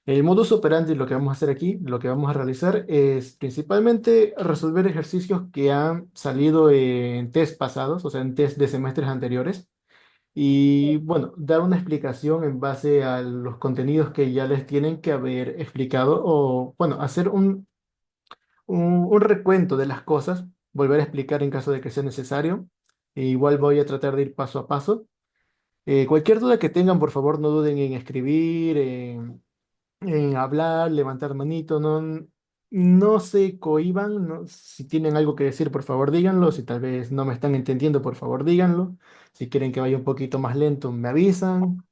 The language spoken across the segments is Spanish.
El modus operandi, lo que vamos a hacer aquí, lo que vamos a realizar es principalmente resolver ejercicios que han salido en test pasados, o sea, en test de semestres anteriores. Y bueno, dar una explicación en base a los contenidos que ya les tienen que haber explicado o, bueno, hacer un recuento de las cosas, volver a explicar en caso de que sea necesario. E igual voy a tratar de ir paso a paso. Cualquier duda que tengan, por favor, no duden en escribir, en hablar, levantar manito, no se cohíban, si tienen algo que decir, por favor, díganlo. Si tal vez no me están entendiendo, por favor, díganlo. Si quieren que vaya un poquito más lento, me avisan.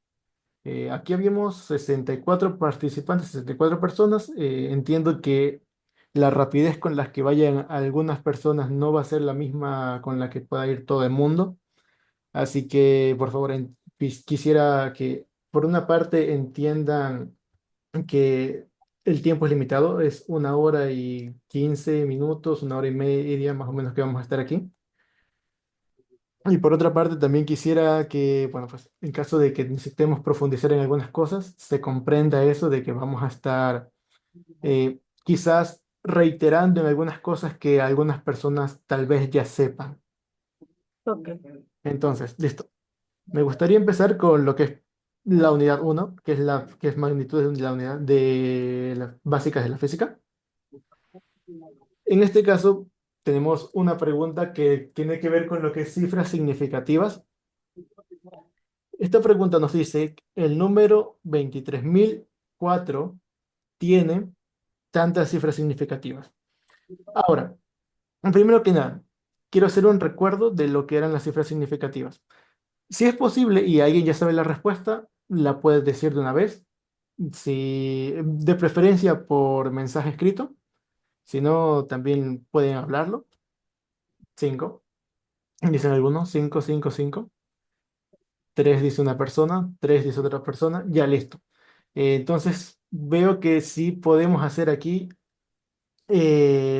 Aquí habíamos 64 participantes, 64 personas. Entiendo que la rapidez con la que vayan algunas personas no va a ser la misma con la que pueda ir todo el mundo. Así que, por favor, quisiera que, por una parte, entiendan que el tiempo es limitado, es 1 hora y 15 minutos, 1 hora y media más o menos que vamos a estar aquí. Y por otra parte, también quisiera que, bueno, pues en caso de que necesitemos profundizar en algunas cosas, se comprenda eso de que vamos a estar quizás reiterando en algunas cosas que algunas personas tal vez ya sepan. Ok. Entonces, listo. Me gustaría empezar con lo que es la unidad uno, que es magnitud de la unidad de las básicas de la física. En este caso, tenemos una pregunta que tiene que ver con lo que es cifras significativas. Esta pregunta nos dice, el número 23.004 tiene tantas cifras significativas. Ahora, primero que nada, quiero hacer un recuerdo de lo que eran las cifras significativas. Si es posible y alguien ya sabe la respuesta, la puedes decir de una vez. Si, de preferencia por mensaje escrito. Si no, también pueden hablarlo. 5. Dicen algunos. 5, 5, 5. 3 dice una persona. 3 dice otra persona. Ya listo. Entonces, veo que sí podemos hacer aquí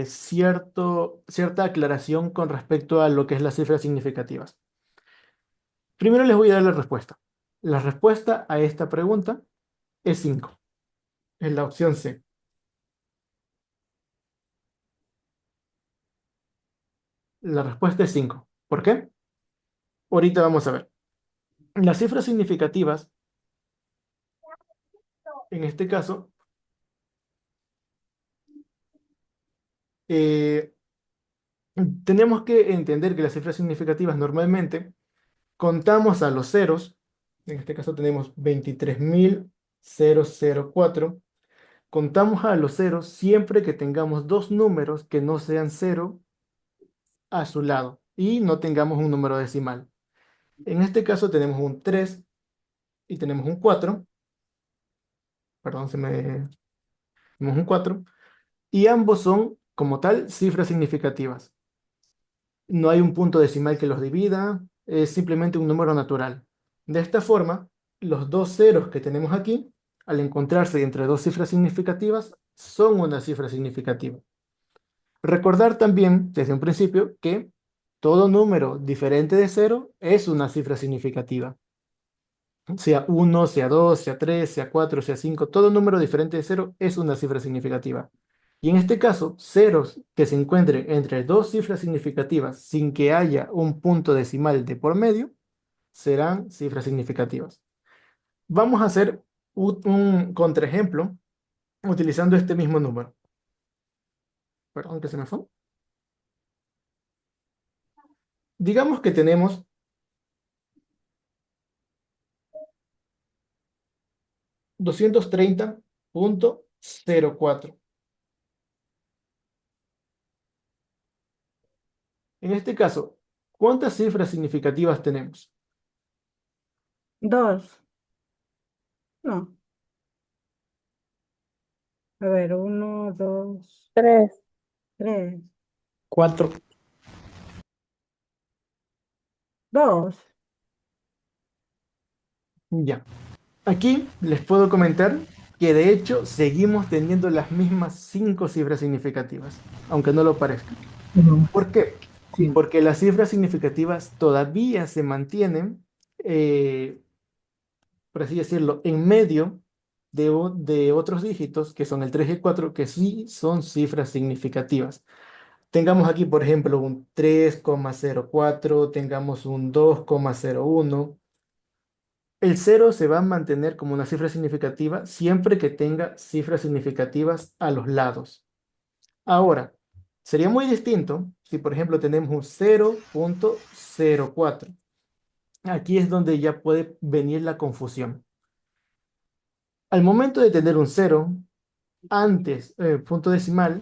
cierta aclaración con respecto a lo que es las cifras significativas. Primero les voy a dar la respuesta. La respuesta a esta pregunta es 5. Es la opción C. La respuesta es 5. ¿Por qué? Ahorita vamos a ver. Las cifras significativas, en este caso, eh, tenemos que entender que las cifras significativas normalmente contamos a los ceros. En este caso tenemos 23.004. Contamos a los ceros siempre que tengamos dos números que no sean cero a su lado y no tengamos un número decimal. En este caso tenemos un 3 y tenemos un 4. Perdón, tenemos un 4. Y ambos son, como tal, cifras significativas. No hay un punto decimal que los divida, es simplemente un número natural. De esta forma, los dos ceros que tenemos aquí, al encontrarse entre dos cifras significativas, son una cifra significativa. Recordar también, desde un principio, que todo número diferente de cero es una cifra significativa. Sea uno, sea 2, sea 3, sea 4, sea 5, todo número diferente de cero es una cifra significativa. Y en este caso, ceros que se encuentren entre dos cifras significativas sin que haya un punto decimal de por medio, serán cifras significativas. Vamos a hacer un contraejemplo utilizando este mismo número. Perdón, que se me fue. Digamos que tenemos 230.04. En este caso, ¿cuántas cifras significativas tenemos? Dos. No. A ver, uno, dos, Tres. tres. 4. Dos. Ya. Aquí les puedo comentar que de hecho seguimos teniendo las mismas 5 cifras significativas, aunque no lo parezca. Ujú. ¿Por qué? Sí. Porque las cifras significativas todavía se mantienen, por así decirlo, en medio de otros dígitos, que son el 3 y el 4, que sí son cifras significativas. Tengamos aquí, por ejemplo, un 3,04, tengamos un 2,01. El cero se va a mantener como una cifra significativa siempre que tenga cifras significativas a los lados. Ahora, sería muy distinto si, por ejemplo, tenemos un 0,04. Aquí es donde ya puede venir la confusión. Al momento de tener un cero antes, punto decimal,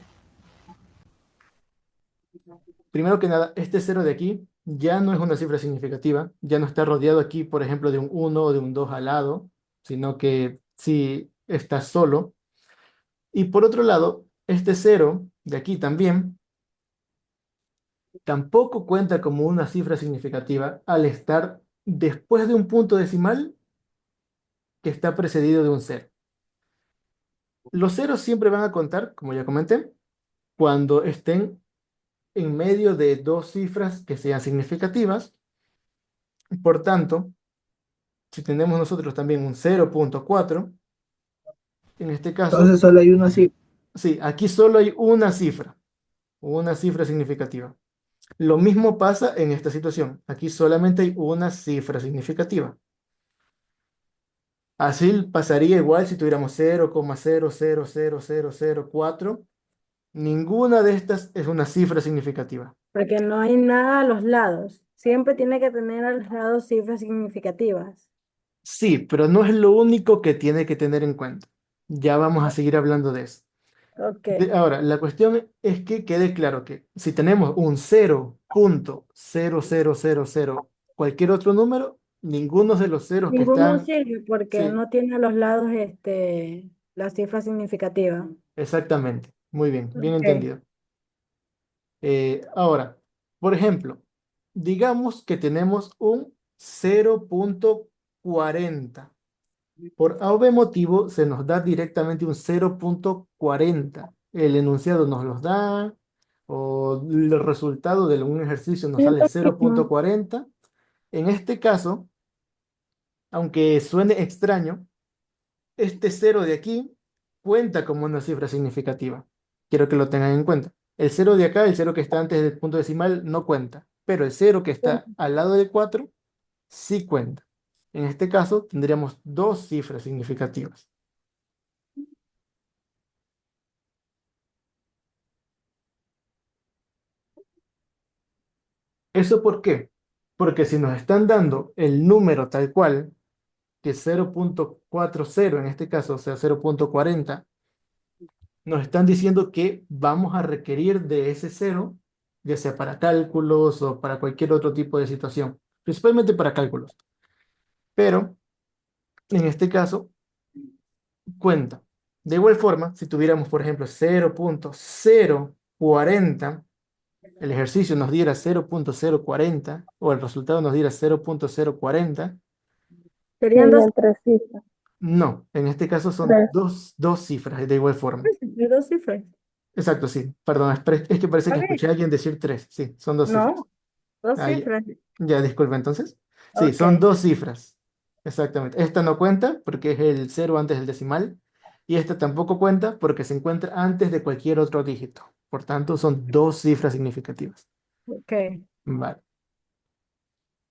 primero que nada, este cero de aquí ya no es una cifra significativa, ya no está rodeado aquí, por ejemplo, de un uno o de un 2 al lado, sino que sí está solo. Y por otro lado, este cero de aquí también tampoco cuenta como una cifra significativa al estar después de un punto decimal que está precedido de un cero. Los ceros siempre van a contar, como ya comenté, cuando estén en medio de dos cifras que sean significativas. Por tanto, si tenemos nosotros también un 0,4, en este caso, Entonces solo hay uno así. sí, aquí solo hay una cifra significativa. Lo mismo pasa en esta situación. Aquí solamente hay una cifra significativa. Así pasaría igual si tuviéramos 0,000004. Ninguna de estas es una cifra significativa. Porque no hay nada a los lados. Siempre tiene que tener a los lados cifras significativas. Sí, pero no es lo único que tiene que tener en cuenta. Ya vamos a seguir hablando de eso. Ok. Ahora, la cuestión es que quede claro que si tenemos un 0,0000, cualquier otro número, ninguno de los ceros que Ninguno están, sirve porque sí, no tiene a los lados la cifra significativa. exactamente. Muy bien, bien Ok. entendido. Ahora, por ejemplo, digamos que tenemos un 0,40. Por A o B motivo se nos da directamente un 0,40. El enunciado nos los da, o el resultado de un ejercicio nos Es sale lo mismo. 0,40. En este caso, aunque suene extraño, este cero de aquí cuenta como una cifra significativa. Quiero que lo tengan en cuenta. El cero de acá, el cero que está antes del punto decimal, no cuenta, pero el cero que está al lado de 4 sí cuenta. En este caso, tendríamos dos cifras significativas. ¿Eso por qué? Porque si nos están dando el número tal cual, que es 0,40 en este caso, o sea, 0,40, nos están diciendo que vamos a requerir de ese cero, ya sea para cálculos o para cualquier otro tipo de situación, principalmente para cálculos. Pero en este caso, cuenta. De igual forma, si tuviéramos, por ejemplo, 0,040, el ejercicio nos diera 0,040 o el resultado nos diera 0,040. Serían dos Serían tres cifras. No, en este caso son Tres. dos cifras de igual forma. cifras, de dos cifras. Exacto, sí. Perdón, es que parece que escuché Ok. a alguien decir tres. Sí, son dos cifras. No, dos Ah, ya, cifras. ya, disculpa entonces. Sí, Ok. son dos cifras. Exactamente. Esta no cuenta porque es el cero antes del decimal. Y esta tampoco cuenta porque se encuentra antes de cualquier otro dígito. Por tanto, son dos cifras significativas. Ok. Vale.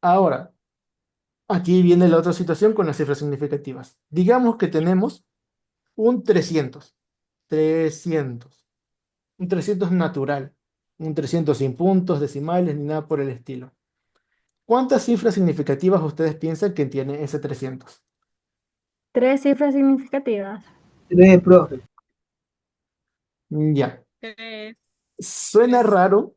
Ahora, aquí viene la otra situación con las cifras significativas. Digamos que tenemos un 300. 300. Un 300 natural. Un 300 sin puntos, decimales, ni nada por el estilo. ¿Cuántas cifras significativas ustedes piensan que tiene ese 300? Tres cifras significativas. Tres, profe. Ya. Tres, Suena tres. raro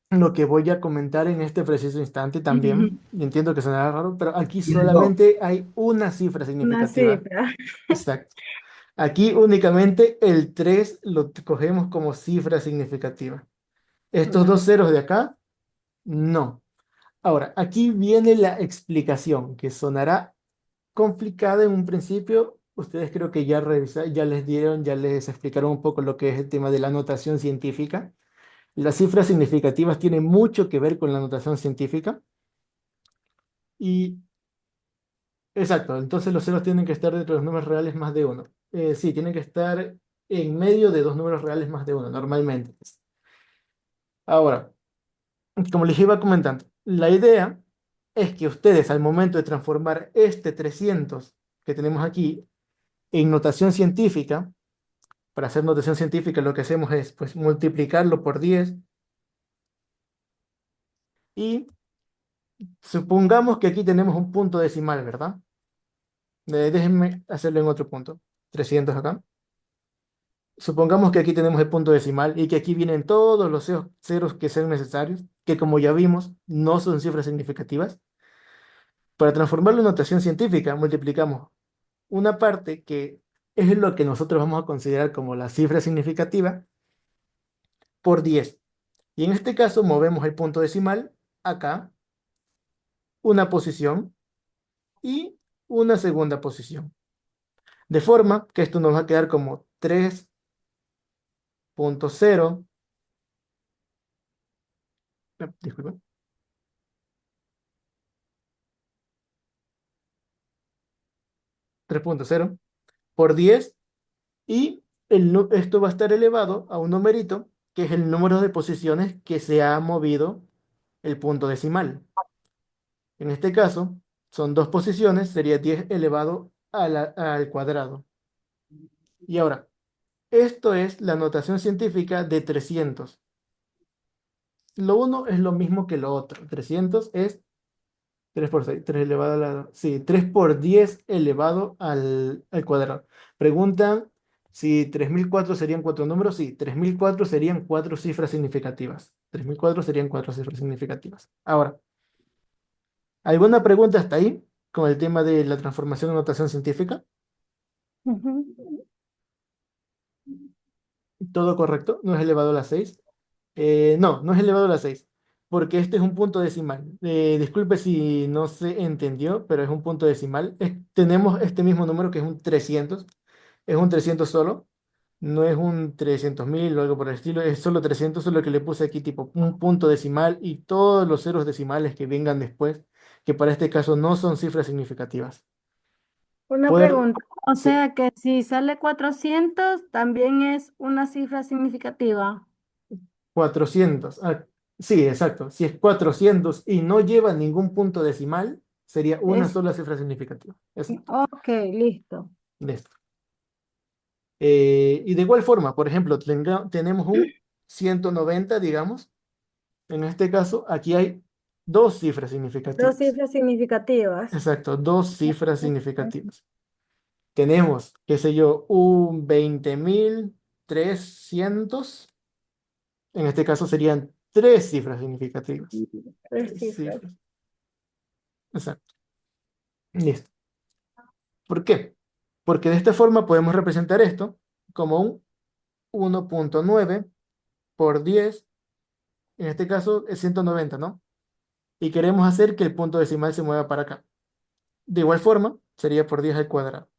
lo que voy a comentar en este preciso instante también. Y entiendo que suena raro, pero aquí Tiene dos. solamente hay una cifra Una significativa. cifra. Exacto. Aquí únicamente el 3 lo cogemos como cifra significativa. Estos dos No. ceros de acá, no. Ahora, aquí viene la explicación, que sonará complicada en un principio. Ustedes creo que ya revisaron, ya les explicaron un poco lo que es el tema de la notación científica. Las cifras significativas tienen mucho que ver con la notación científica y Exacto, entonces los ceros tienen que estar dentro de los números reales más de uno. Sí, tienen que estar en medio de dos números reales más de uno, normalmente. Ahora, como les iba comentando, la idea es que ustedes al momento de transformar este 300 que tenemos aquí en notación científica, para hacer notación científica lo que hacemos es pues multiplicarlo por 10 y supongamos que aquí tenemos un punto decimal, ¿verdad? Déjenme hacerlo en otro punto. 300 acá. Supongamos que aquí tenemos el punto decimal y que aquí vienen todos los ceros que sean necesarios, que como ya vimos, no son cifras significativas. Para transformarlo en notación científica, multiplicamos una parte que es lo que nosotros vamos a considerar como la cifra significativa por 10. Y en este caso movemos el punto decimal acá, una posición y una segunda posición. De forma que esto nos va a quedar como 3.0, disculpen, 3.0 por 10 y esto va a estar elevado a un numerito que es el número de posiciones que se ha movido el punto decimal. En este caso, son dos posiciones, sería 10 elevado al cuadrado. Y ahora, esto es la notación científica de 300. Lo uno es lo mismo que lo otro. 300 es 3 por 6, 3 elevado a la... Sí, 3 por 10 elevado al cuadrado. Preguntan si 3004 serían cuatro números. Sí, 3004 serían cuatro cifras significativas. 3004 serían cuatro cifras significativas. Ahora, ¿alguna pregunta hasta ahí con el tema de la transformación en notación científica? Ujú. ¿Todo correcto? ¿No es elevado a la 6? No, no es elevado a la 6, porque este es un punto decimal. Disculpe si no se entendió, pero es un punto decimal. Tenemos este mismo número que es un 300. Es un 300 solo, no es un 300.000 o algo por el estilo, es solo 300, solo que le puse aquí tipo un punto decimal y todos los ceros decimales que vengan después, que para este caso no son cifras significativas. Una Poder, pregunta, o sí, sea que si sale 400 también es una cifra significativa. 400. Sí, exacto. Si es 400 y no lleva ningún punto decimal, sería una Es, sola cifra significativa. Exacto. ok, listo. Listo. Y de igual forma, por ejemplo, tenemos un 190, digamos. En este caso, aquí hay dos cifras Dos significativas. cifras significativas. Exacto, dos cifras significativas. Tenemos, qué sé yo, un 20.300. En este caso serían tres cifras significativas. Tres Tres cifras. cifras. Exacto. Listo. ¿Por qué? Porque de esta forma podemos representar esto como un 1.9 por 10, en este caso es 190, ¿no? Y queremos hacer que el punto decimal se mueva para acá. De igual forma, sería por 10 al cuadrado.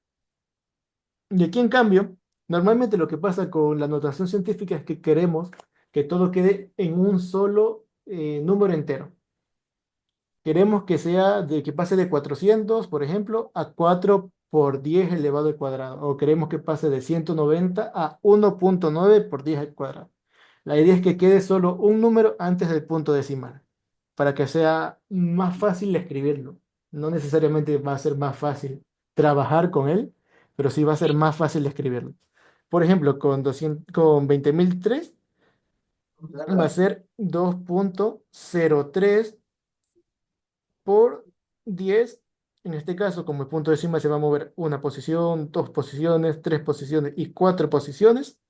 Y aquí, en cambio, normalmente lo que pasa con la notación científica es que queremos que todo quede en un solo número entero. Queremos que que pase de 400, por ejemplo, a 4 por 10 elevado al cuadrado. O queremos que pase de 190 a 1.9 por 10 al cuadrado. La idea es que quede solo un número antes del punto decimal, para que sea más fácil de escribirlo. No necesariamente va a ser más fácil trabajar con él, pero sí va a ser más fácil de escribirlo. Por ejemplo, con 20.003 va a ser 2.03 por 10. En este caso, como el punto decimal se va a mover una posición, dos posiciones, tres posiciones y cuatro posiciones,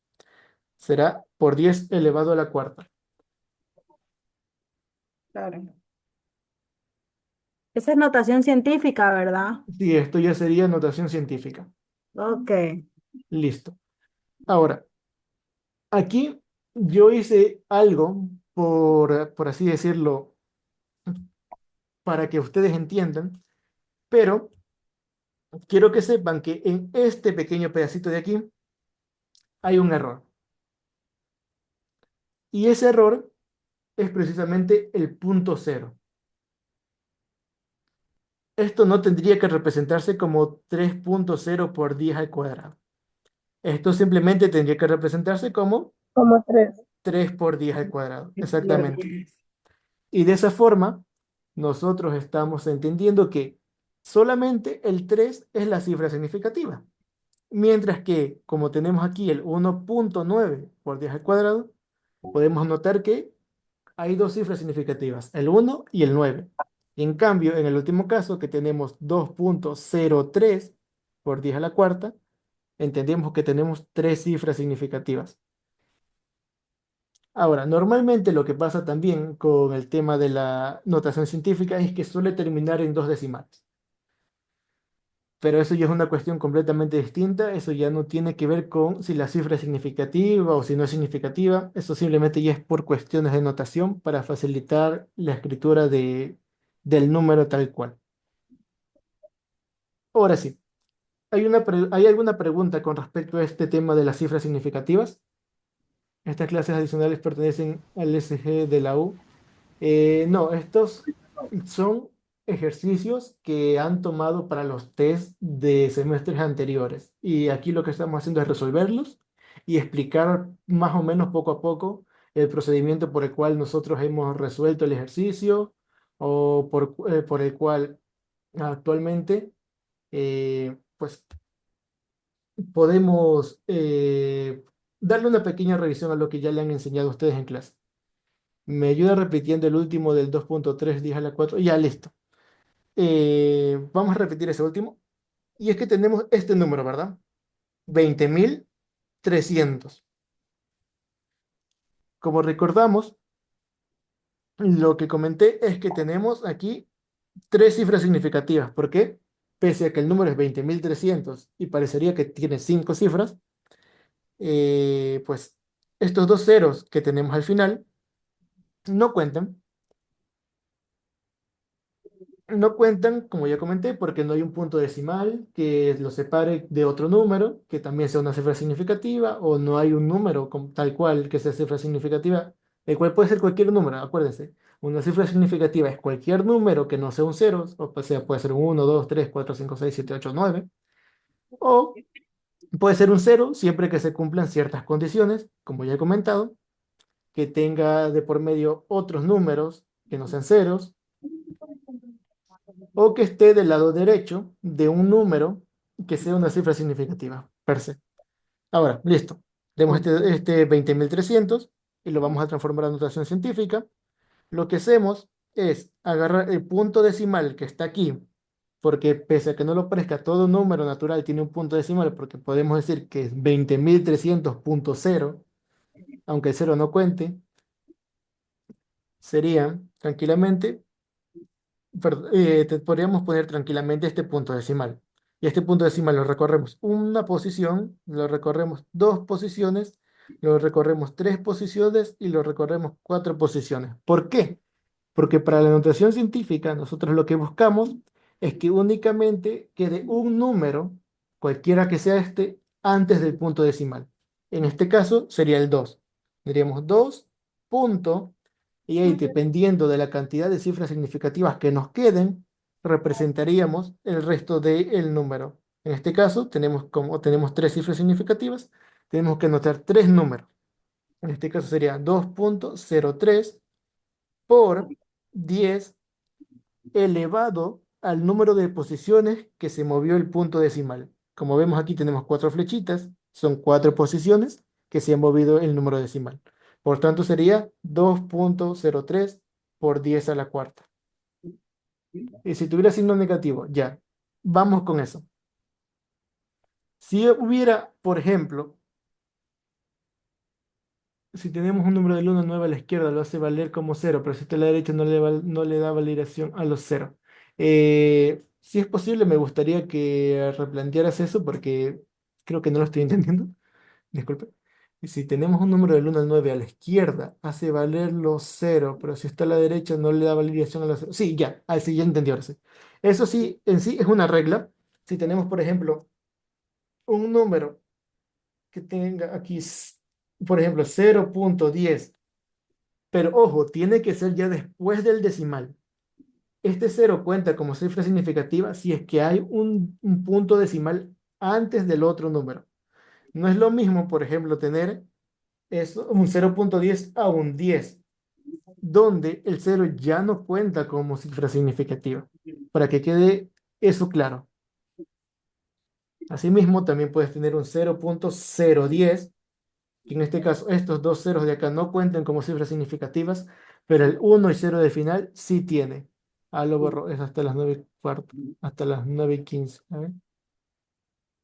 será por 10 elevado a la cuarta. Claro. Esa es notación científica, ¿verdad? Sí, esto ya sería notación científica. Ok. Listo. Ahora, aquí yo hice algo, por así decirlo, para que ustedes entiendan, pero quiero que sepan que en este pequeño pedacito de aquí hay un error. Y ese error es precisamente el punto cero. esto no tendría que representarse como 3.0 por 10 al cuadrado. Esto simplemente tendría que representarse como Como 3. 3 por 10 al cuadrado. Exactamente. Y de esa forma, nosotros estamos entendiendo que solamente el 3 es la cifra significativa. Mientras que, como tenemos aquí el 1.9 por 10 al cuadrado, podemos notar que hay dos cifras significativas, el 1 y el 9. Y en cambio, en el último caso, que tenemos 2.03 por 10 a la cuarta, entendemos que tenemos tres cifras significativas. Ahora, normalmente lo que pasa también con el tema de la notación científica es que suele terminar en dos decimales. Pero eso ya es una cuestión completamente distinta, eso ya no tiene que ver con si la cifra es significativa o si no es significativa, eso simplemente ya es por cuestiones de notación para facilitar la escritura del número tal cual. Ahora sí, ¿hay alguna pregunta con respecto a este tema de las cifras significativas? Estas clases adicionales pertenecen al SG de la U. No, estos son ejercicios que han tomado para los test de semestres anteriores. Y aquí lo que estamos haciendo es resolverlos y explicar más o menos poco a poco el procedimiento por el cual nosotros hemos resuelto el ejercicio o por el cual actualmente pues podemos darle una pequeña revisión a lo que ya le han enseñado a ustedes en clase. Me ayuda repitiendo el último del 2.3 10 a la 4. Ya, listo. Vamos a repetir ese último. Y es que tenemos este número, ¿verdad? 20.300. Como recordamos, lo que comenté es que tenemos aquí tres cifras significativas. ¿Por qué? Pese a que el número es 20.300 y parecería que tiene cinco cifras, pues estos dos ceros que tenemos al final no cuentan. No cuentan, como ya comenté, porque no hay un punto decimal que lo separe de otro número, que también sea una cifra significativa, o no hay un número tal cual que sea cifra significativa, el cual puede ser cualquier número, acuérdense. Una cifra significativa es cualquier número que no sea un cero, o sea, puede ser un 1, 2, 3, 4, 5, 6, 7, 8, 9, o puede ser un cero siempre que se cumplan ciertas condiciones, como ya he comentado, que tenga de por medio otros números que no sean ceros o que esté del lado derecho de un número que sea una cifra significativa, per se. Ahora, listo. Tenemos este 20.300 y lo vamos a transformar a notación científica. Lo que hacemos es agarrar el punto decimal que está aquí, porque pese a que no lo parezca, todo número natural tiene un punto decimal, porque podemos decir que es 20.300.0, aunque el cero no cuente, sería tranquilamente podríamos poner tranquilamente este punto decimal. Y este punto decimal lo recorremos una posición, lo recorremos dos posiciones, lo recorremos tres posiciones y lo recorremos cuatro posiciones. ¿Por qué? Porque para la notación científica nosotros lo que buscamos es que únicamente quede un número, cualquiera que sea este, antes del punto decimal. En este caso sería el 2. Diríamos 2 punto, y ahí dependiendo de la cantidad de cifras significativas que nos queden, representaríamos el resto del número. En este caso como tenemos tres cifras significativas, tenemos que anotar tres números. En este caso sería 2.03 por 10 elevado al número de posiciones que se movió el punto decimal. Como vemos aquí tenemos cuatro flechitas, son cuatro posiciones que se ha movido el número decimal. Por tanto sería 2.03 por 10 a la cuarta. Y si tuviera signo negativo, ya, vamos con eso. Si hubiera, por ejemplo, si tenemos un número del 1 al 9 a la izquierda, lo hace valer como cero, pero si está a la derecha no le da validación a los ceros. Si es posible, me gustaría que replantearas eso porque creo que no lo estoy entendiendo. Disculpe. Y si tenemos un número del 1 al 9 a la izquierda, hace valer los ceros, pero si está a la derecha no le da validación a los ceros. Sí, ya, sí, ya entendí ahora sí. Eso sí, en sí es una regla. Si tenemos, por ejemplo, un número que tenga aquí, por ejemplo, 0.10. Pero ojo, tiene que ser ya después del decimal. Este cero cuenta como cifra significativa si es que hay un punto decimal antes del otro número. No es lo mismo, por ejemplo, tener un 0,10 a un 10, donde el cero ya no cuenta como cifra significativa, para que quede eso claro. Asimismo, también puedes tener un 0,010, que en este caso estos dos ceros de acá no cuentan como cifras significativas, pero el uno y 0 del final sí tiene. Ah, lo borro, es hasta las 9:15, hasta las 9:15. A ver.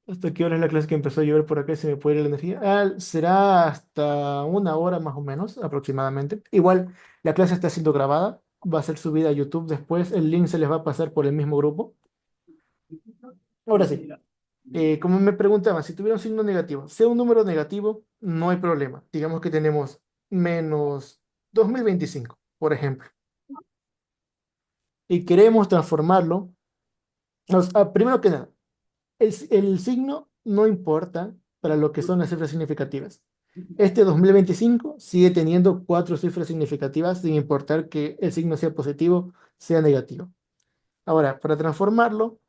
¿Hasta qué hora es la clase que empezó a llover por acá y se me puede ir la energía? Será hasta una hora más o menos, aproximadamente. Igual, la clase está siendo grabada, va a ser subida a YouTube después, el link se les va a pasar por el mismo grupo. Ahora sí, como me preguntaban, si tuviera un signo negativo, sea un número negativo, no hay problema. Digamos que tenemos menos 2025, por ejemplo, y queremos transformarlo. Primero que nada, el signo no importa para lo que son las cifras significativas. Este 2025 sigue teniendo cuatro cifras significativas sin importar que el signo sea positivo, sea negativo. Ahora, para transformarlo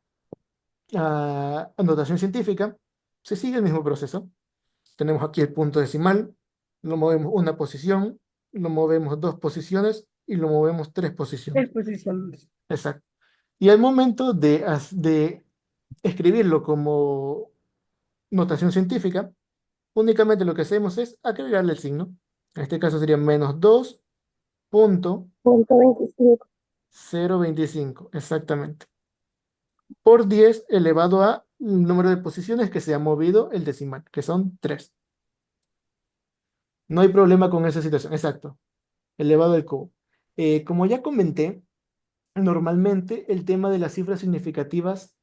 a notación científica, se sigue el mismo proceso. Tenemos aquí el punto decimal, lo movemos una posición, lo movemos dos posiciones y lo movemos tres posiciones. Exposiciones. Exacto. Y al momento de escribirlo como notación científica, únicamente lo que hacemos es agregarle el signo. En este caso sería menos 2.25. 2,025, exactamente. Por 10 elevado a el número de posiciones que se ha movido el decimal, que son 3. No hay problema con esa situación, exacto. Elevado al cubo. Como ya comenté, normalmente el tema de las cifras significativas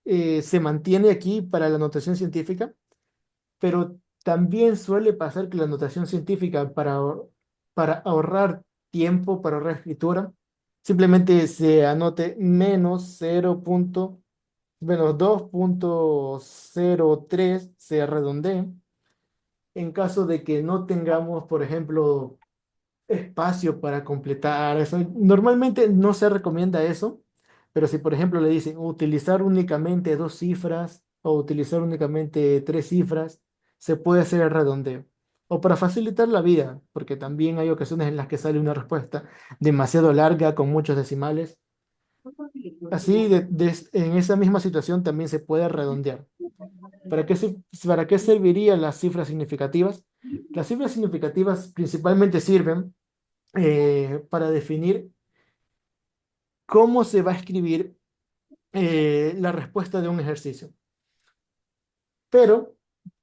se mantiene aquí para la notación científica, pero también suele pasar que la notación científica para ahorrar tiempo, para ahorrar escritura, simplemente se anote menos 2,03, se redondee. En caso de que no tengamos, por ejemplo, espacio para completar eso. Normalmente no se recomienda eso, pero si por ejemplo le dicen utilizar únicamente dos cifras o utilizar únicamente tres cifras, se puede hacer el redondeo. O para facilitar la vida, porque también hay ocasiones en las que sale una respuesta demasiado larga con muchos decimales. Así, en esa misma situación también se puede redondear. ¿Para qué servirían las cifras significativas? Las cifras significativas principalmente sirven para definir cómo se va a escribir la respuesta de un ejercicio. Pero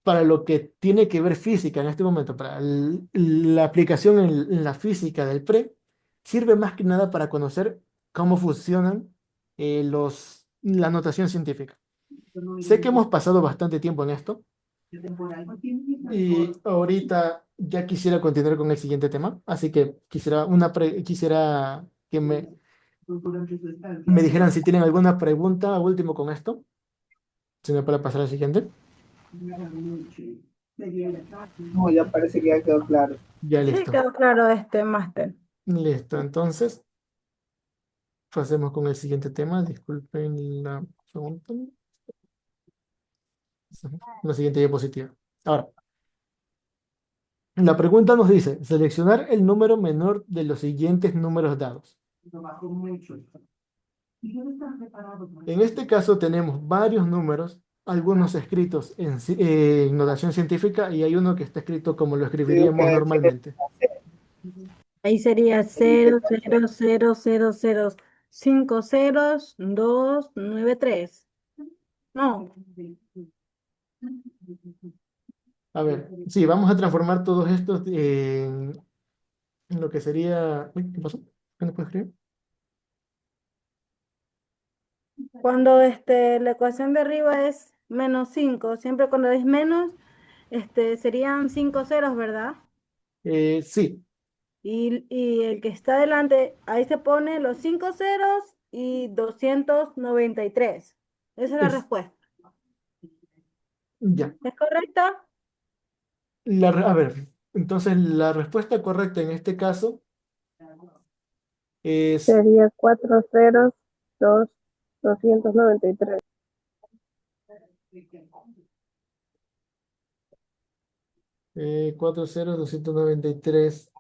para lo que tiene que ver física en este momento, para la aplicación en la física del pre, sirve más que nada para conocer cómo funcionan la notación científica. Sé que hemos pasado bastante tiempo en esto y ahorita ya quisiera continuar con el siguiente tema, así que quisiera que me dijeran si tienen alguna pregunta último con esto, si me puede pasar al siguiente. No, ya parece que ya quedó claro. Ya Sí, listo. quedó claro este máster. Listo, entonces pasemos con el siguiente tema. Disculpen la pregunta. La siguiente diapositiva. Ahora, la pregunta nos dice, seleccionar el número menor de los siguientes números dados. En este caso tenemos varios números, algunos escritos en notación científica y hay uno que está escrito como lo Digo escribiríamos que normalmente. Ahí sería 0, 0, 0, 0, 0, 5 ceros, 2, 9, 3. No, A ver, sí, vamos a transformar todos estos en lo que sería... Uy, ¿qué pasó? ¿Qué no puedo escribir? cuando la ecuación de arriba es menos 5, siempre cuando es menos, serían 5 ceros, ¿verdad? Sí, Y el que está delante, ahí se pone los 5 ceros y 293. Esa es la es respuesta. ya. ¿Es correcta? A ver, entonces la respuesta correcta en este caso Es Sería 4 ceros, 2, 293. 40293.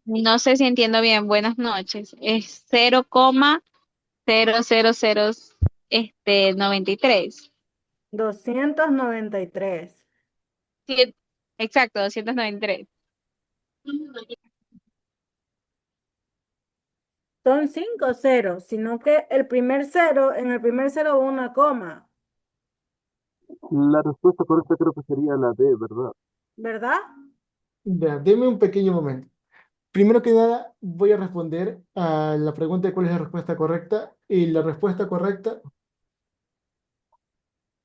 No sé si entiendo bien. Buenas noches. Es 0,000 93. 293. Sí, exacto, 293. Son 5 ceros, sino que el primer cero, en el primer cero una coma, La respuesta correcta creo que sería la D, ¿verdad? ¿verdad? Ya, deme un pequeño momento. Primero que nada, voy a responder a la pregunta de cuál es la respuesta correcta. Y la respuesta correcta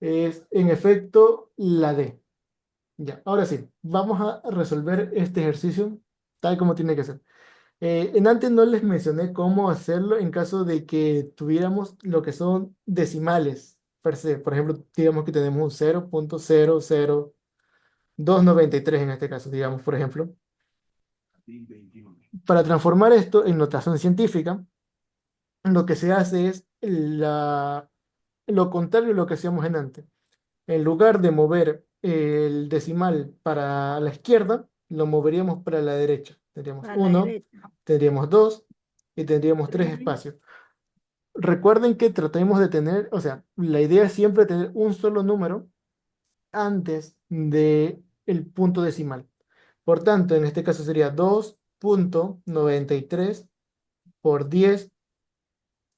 es, en efecto, la D. Ya, ahora sí, vamos a resolver este ejercicio tal como tiene que ser. En antes no les mencioné cómo hacerlo en caso de que tuviéramos lo que son decimales per se. Por ejemplo, digamos que tenemos un 0,00293 en este caso, digamos, por ejemplo. Para transformar esto en notación científica, lo que se hace es lo contrario de lo que hacíamos en antes. En lugar de mover el decimal para la izquierda, lo moveríamos para la derecha. Tendríamos A la 1, derecha. tendríamos 2 y tendríamos 3 Tres. espacios. Recuerden que tratemos de tener, o sea, la idea es siempre tener un solo número antes de el punto decimal. Por tanto, en este caso sería 2,93 por 10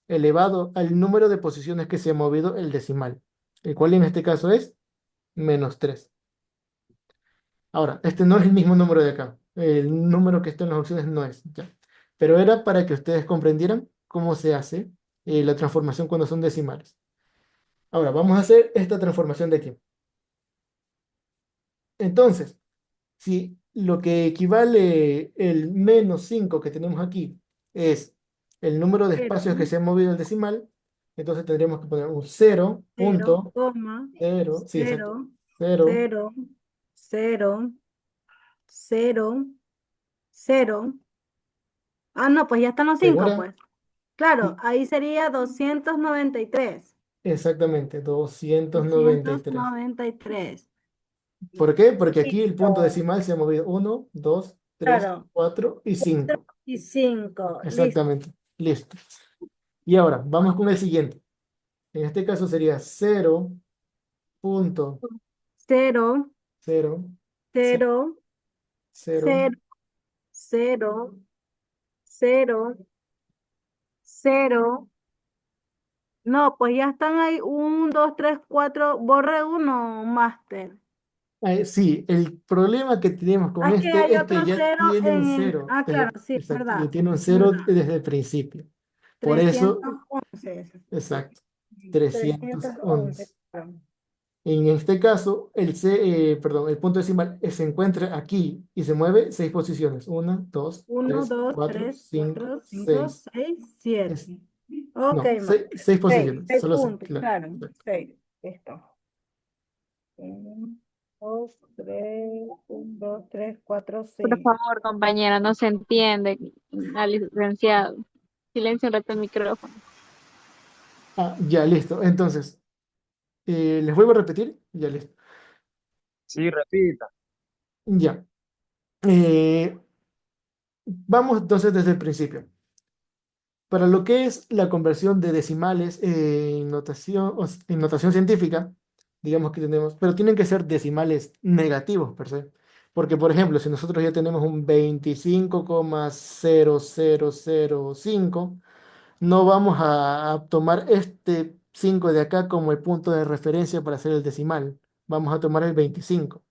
elevado al número de posiciones que se ha movido el decimal, el cual en este caso es -3. Ahora, este no es el mismo número de acá. El número que está en las opciones no es, ya. Pero era para que ustedes comprendieran cómo se hace la transformación cuando son decimales. Ahora, vamos a hacer esta transformación de aquí. Entonces, si lo que equivale el -5 que tenemos aquí es el número de Cero, espacios que se ha movido el decimal, entonces tendríamos que poner un cero cero, punto coma, cero, sí, exacto, cero, 0, cero, cero, cero, cero. Ah, no, pues ya están los 5, ¿segura? pues. Claro, Sí, ahí sería 293. exactamente, 293. 293. ¿Por qué? Porque aquí el punto Listo. decimal se ha movido 1, 2, 3, Claro. 4 y 5. Y 5. Listo. Exactamente, listo. Y ahora, vamos con el siguiente. En este caso sería 0, 0,000. 0, 0, 0, 0, 0. No, pues ya están ahí. 1, 2, 3, 4. Borré uno, máster. Sí, el problema que tenemos con Aquí hay este es que otro ya cero tiene un en... cero. Ah, claro, sí, es Exacto, ya verdad. tiene un Es cero verdad. desde el principio. Por eso, 311. exacto, 311. 311. En este caso, perdón, el punto decimal se encuentra aquí y se mueve 6 posiciones. 1, 2, 1, 3, 2, 4, 3, 5, 4, 5, 6. 6, 7. Ok, No, más. 6 6, posiciones, 6 solo 6, puntos, claro. claro. Exacto. 6. Listo. 1, 2, 3, 1, 2, 3, 4, Por 6. favor, compañera, no se entiende al licenciado. Silencio un rato el micrófono. Ya, listo. Entonces, les vuelvo a repetir. Ya, listo. Sí, repita. Ya. Eh, Vamos entonces desde el principio. Para lo que es la conversión de decimales en notación, en notación científica, digamos que tenemos, pero tienen que ser decimales negativos per se. Porque, por ejemplo, si nosotros ya tenemos un 25,0005, no vamos a tomar este 5 de acá como el punto de referencia para hacer el decimal. Vamos a tomar el 25.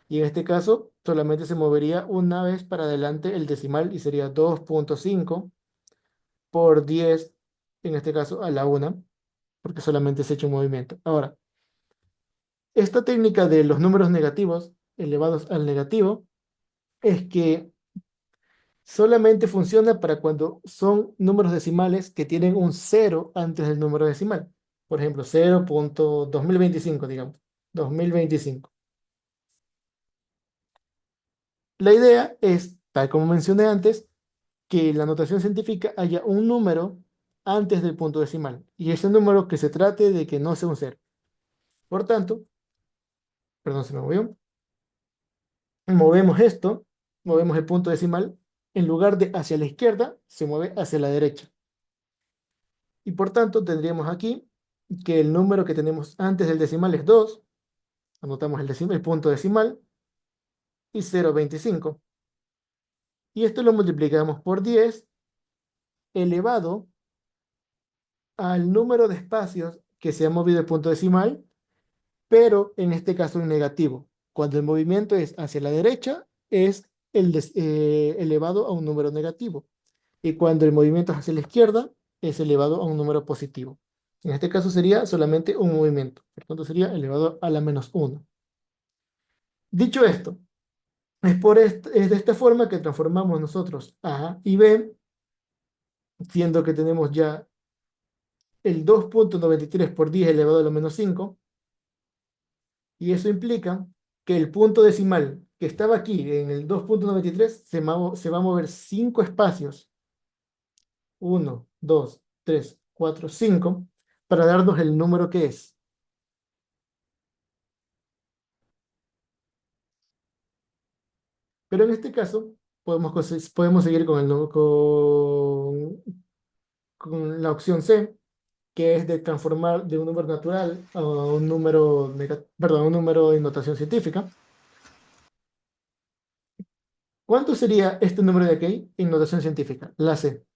Y en este caso, solamente se movería una vez para adelante el decimal y sería 2,5 por 10, en este caso a la una, porque solamente se ha hecho un movimiento. Ahora, esta técnica de los números negativos elevados al negativo es que solamente funciona para cuando son números decimales que tienen un cero antes del número decimal. Por ejemplo, 0,2025, digamos. 2025. La idea es, tal como mencioné antes, que en la notación científica haya un número antes del punto decimal. Y ese número que se trate de que no sea un cero. Por tanto, perdón, se me movió. Movemos esto, movemos el punto decimal. En lugar de hacia la izquierda, se mueve hacia la derecha. Y por tanto, tendríamos aquí que el número que tenemos antes del decimal es 2. Anotamos el punto decimal y 0,25. Y esto lo multiplicamos por 10 elevado al número de espacios que se ha movido el punto decimal, pero en este caso en negativo. Cuando el movimiento es hacia la derecha, es elevado a un número negativo. Y cuando el movimiento es hacia la izquierda, es elevado a un número positivo. En este caso sería solamente un movimiento. Por tanto, sería elevado a la -1. Dicho esto, es de esta forma que transformamos nosotros A y B, siendo que tenemos ya el 2,93 por 10 elevado a la -5, y eso implica que el punto decimal que estaba aquí en el 2,93 se va a mover 5 espacios, 1, 2, 3, 4, 5, para darnos el número que es. Pero en este caso, podemos seguir con, con la opción C, que es de transformar de un número natural a un número, perdón, a un número en notación científica. ¿Cuánto sería este número de aquí en notación científica? La C.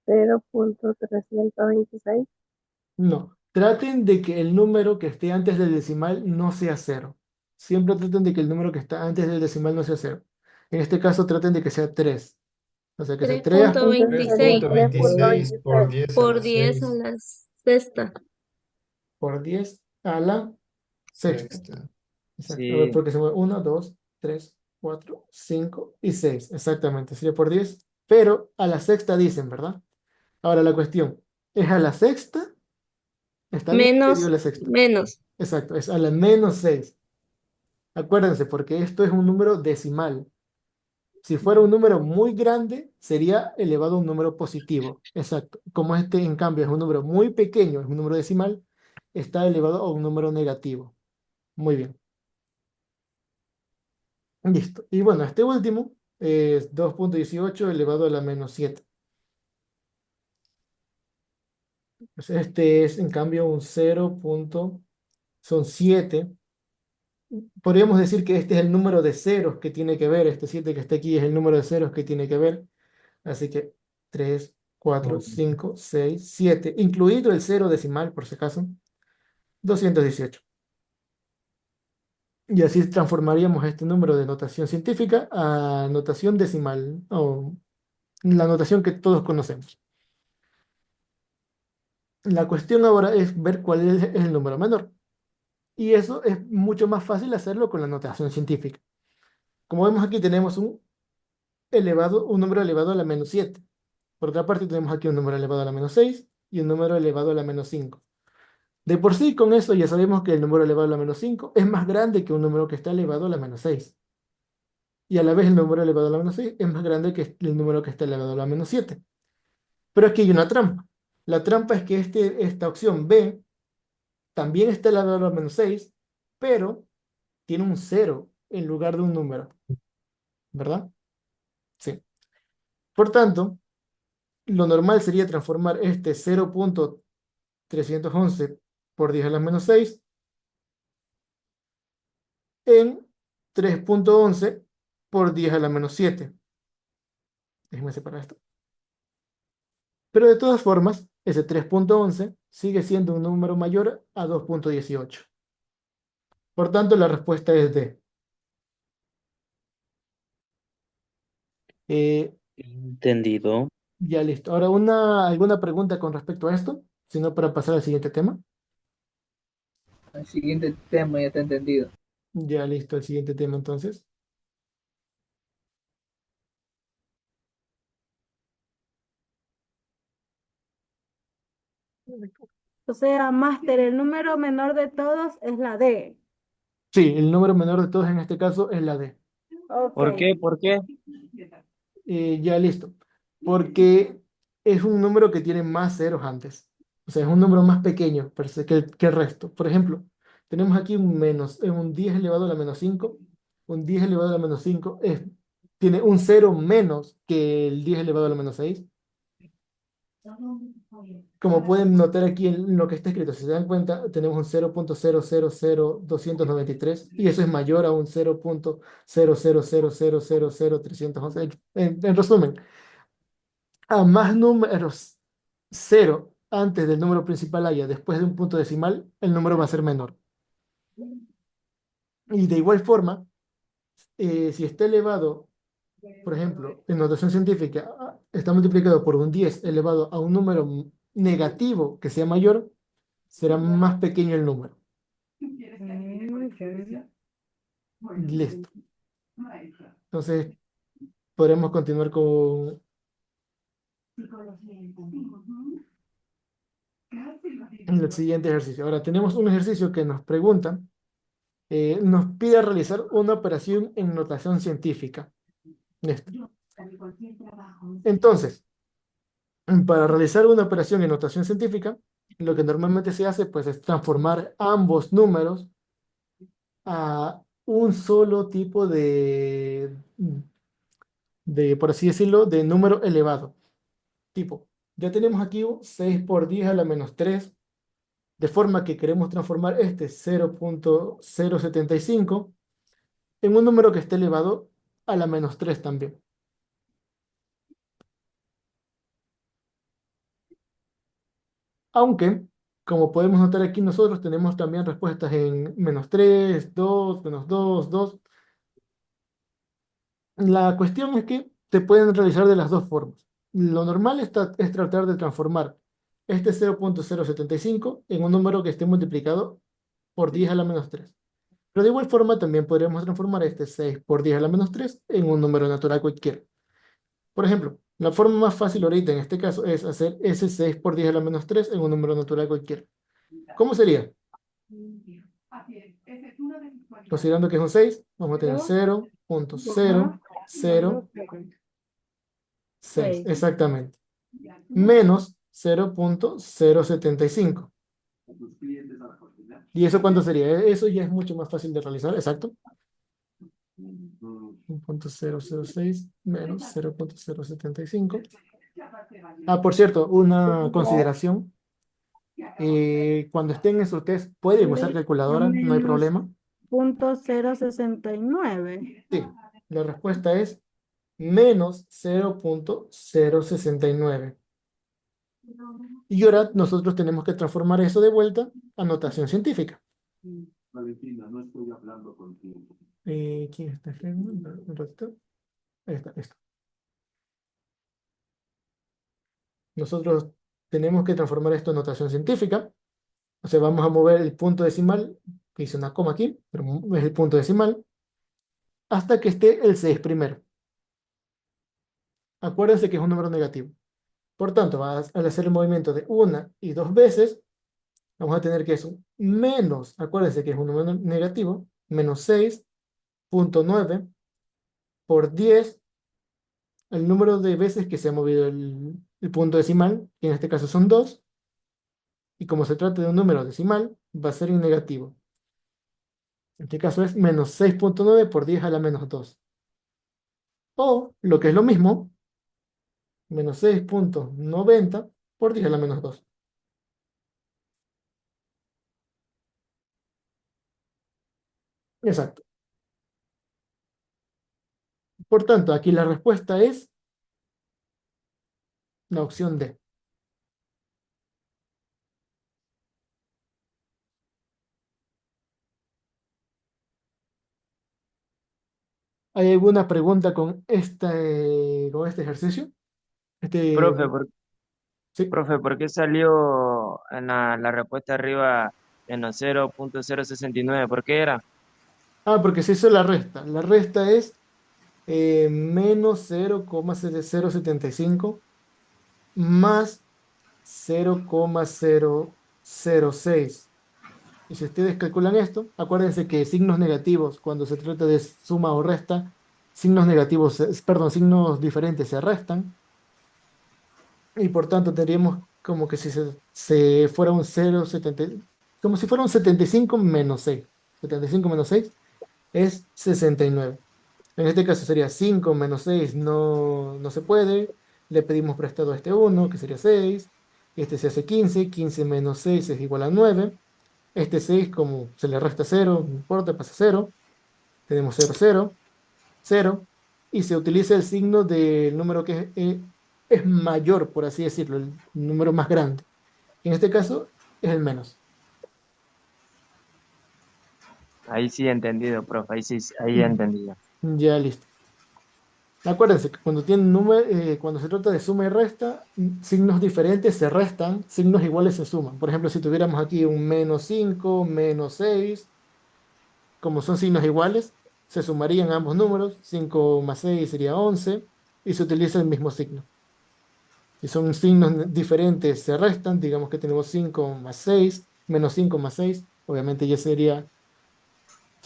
0.326. No. Traten de que el número que esté antes del decimal no sea cero. Siempre traten de que el número que está antes del decimal no sea cero. En este caso, traten de que sea 3. O sea, que sea 3 Entonces sería 3.26 tres punto 3.26 por veintiséis 10 a por la 10 a 6 la sexta. por 10 a la sexta. sexta. Exacto. A ver, porque se mueve 1, 2, 3, 4, 5 y 6. Exactamente, sería por 10. Pero a la sexta dicen, ¿verdad? Ahora la cuestión, ¿es a la sexta? ¿Está bien? ¿Qué digo Menos, la sexta? menos. Exacto, es a la -6. Acuérdense, porque esto es un número decimal. Si fuera un número muy grande, sería elevado a un número positivo. Exacto. Como este, en cambio, es un número muy pequeño, es un número decimal, está elevado a un número negativo. Muy bien. Listo. Y bueno, este último es 2,18 elevado a la -7. Pues este es, en cambio, un 0. Son 7. Podríamos decir que este es el número de ceros que tiene que ver. Este 7 que está aquí es el número de ceros que tiene que ver. Así que 3, 4, Oh, 5, 6, 7, incluido el cero decimal, por si acaso, 218. Y así transformaríamos este número de notación científica a notación decimal, o la notación que todos conocemos. La cuestión ahora es ver cuál es el número menor. Y eso es mucho más fácil hacerlo con la notación científica. Como vemos aquí tenemos un número elevado a la -7. Por otra parte tenemos aquí un número elevado a la -6 y un número elevado a la -5. De por sí, con eso ya sabemos que el número elevado a la -5 es más grande que un número que está elevado a la -6. Y a la vez el número elevado a la -6 es más grande que el número que está elevado a la -7. Pero aquí hay una trampa. La trampa es que esta opción B también está elevado a la -6, pero tiene un cero en lugar de un número, ¿verdad? Sí. Por tanto, lo normal sería transformar este 0,311 por 10 a la -6 en 3,11 por 10 a la -7. Déjeme separar esto. Pero de todas formas, ese 3,11 sigue siendo un número mayor a 2,18. Por tanto, la respuesta es D. Eh, Entendido. ya listo. Ahora, ¿alguna pregunta con respecto a esto? Si no, para pasar al siguiente tema. El siguiente tema ya está entendido. Ya listo, el siguiente tema entonces. O sea, máster, el número menor de todos es la D. Sí, el número menor de todos en este caso es la D. Ok. ¿Por qué? ¿Por qué? Ya listo. Porque es un número que tiene más ceros antes. O sea, es un número más pequeño per se, que el resto. Por ejemplo, tenemos aquí un 10 elevado a la menos 5. Un 10 elevado a la menos 5 tiene un cero menos que el 10 elevado a la menos 6. Como pueden notar aquí en lo que está escrito, si se dan cuenta, tenemos un 0.000293 y eso es mayor a un 0.0000000311. En resumen, a más números cero antes del número principal haya después de un punto decimal, el número va a ser menor. Y de igual forma, si está elevado, por ejemplo, en notación científica, está multiplicado por un 10 elevado a un número negativo que sea mayor, será más pequeño el número. Listo. Entonces, podremos continuar con el siguiente ejercicio. Ahora, tenemos un ejercicio que nos pregunta, nos pide realizar una operación en notación científica. Listo. Entonces, para realizar una operación en notación científica, lo que normalmente se hace, pues, es transformar ambos números a un solo tipo por así decirlo, de número elevado. Tipo, ya tenemos aquí un 6 por 10 a la menos 3, de forma que queremos transformar este 0.075 en un número que esté elevado a la menos 3 también. Aunque, como podemos notar aquí, nosotros tenemos también respuestas en menos 3, 2, menos 2, 2. La cuestión es que se pueden realizar de las dos formas. Lo normal es tratar de transformar este 0.075 en un número que esté multiplicado por 10 a la menos 3. Pero de igual forma también podríamos transformar este 6 por 10 a la menos 3 en un número natural cualquiera. Por ejemplo, la forma más fácil ahorita en este caso es hacer ese 6 por 10 a la menos 3 en un número natural cualquiera. ¿Cómo sería? Considerando que es un 6, vamos a tener Yo, cero punto ajá, cero cero seis, 6. exactamente, menos 0.075. ¿Y eso cuánto sería? Eso ya es mucho más fácil de realizar, exacto. 1.006 menos 0.075. Ah, por cierto, una consideración. Cuando estén en su test, pueden usar calculadora, no hay Menos problema. 0.069. Sí, la respuesta es menos 0.069. Y ahora nosotros tenemos que transformar eso de vuelta a notación científica. ¿Quién está escribiendo? Un ratito. Ahí está, esto. Nosotros tenemos que transformar esto en notación científica. O sea, vamos a mover el punto decimal, que hice una coma aquí, pero es el punto decimal, hasta que esté el 6 primero. Acuérdense que es un número negativo. Por tanto, al hacer el movimiento de una y dos veces, vamos a tener que eso menos, acuérdense que es un número negativo, menos 6.9 por 10, el número de veces que se ha movido el punto decimal, que en este caso son 2, y como se trata de un número decimal, va a ser en negativo. En este caso es menos 6.9 por 10 a la menos 2. O, lo que es lo mismo, menos 6.90 por 10 a la menos 2. Exacto. Por tanto, aquí la respuesta es la opción D. ¿Hay alguna pregunta con este ejercicio? Este, Profe, sí. ¿por qué salió en la respuesta arriba en los 0.069? ¿Por qué era? Ah, porque se hizo la resta. La resta es menos 0,075 más 0,006. Y si ustedes calculan esto, acuérdense que signos negativos, cuando se trata de suma o resta, signos negativos, perdón, signos diferentes se restan, y por tanto tendríamos como que si se fuera un 0,70, como si fuera un 75 menos 6. 75 menos 6 es 69. En este caso sería 5 menos 6 no se puede. Le pedimos prestado a este uno que sería 6. Este se hace 15. 15 menos 6 es igual a 9. Este 6 como se le resta cero, no importa, pasa cero. Tenemos cero cero cero. Y se utiliza el signo del número que es mayor, por así decirlo, el número más grande. En este caso es el menos. Ahí sí he entendido, profe, ahí sí, ahí he Mm, entendido. Ya listo. Acuérdense que cuando tienen cuando se trata de suma y resta, signos diferentes se restan, signos iguales se suman. Por ejemplo, si tuviéramos aquí un menos 5 menos 6, como son signos iguales, se sumarían ambos números. 5 más 6 sería 11 y se utiliza el mismo signo. Si son signos diferentes, se restan. Digamos que tenemos 5 más 6 menos 5 más 6. Obviamente ya se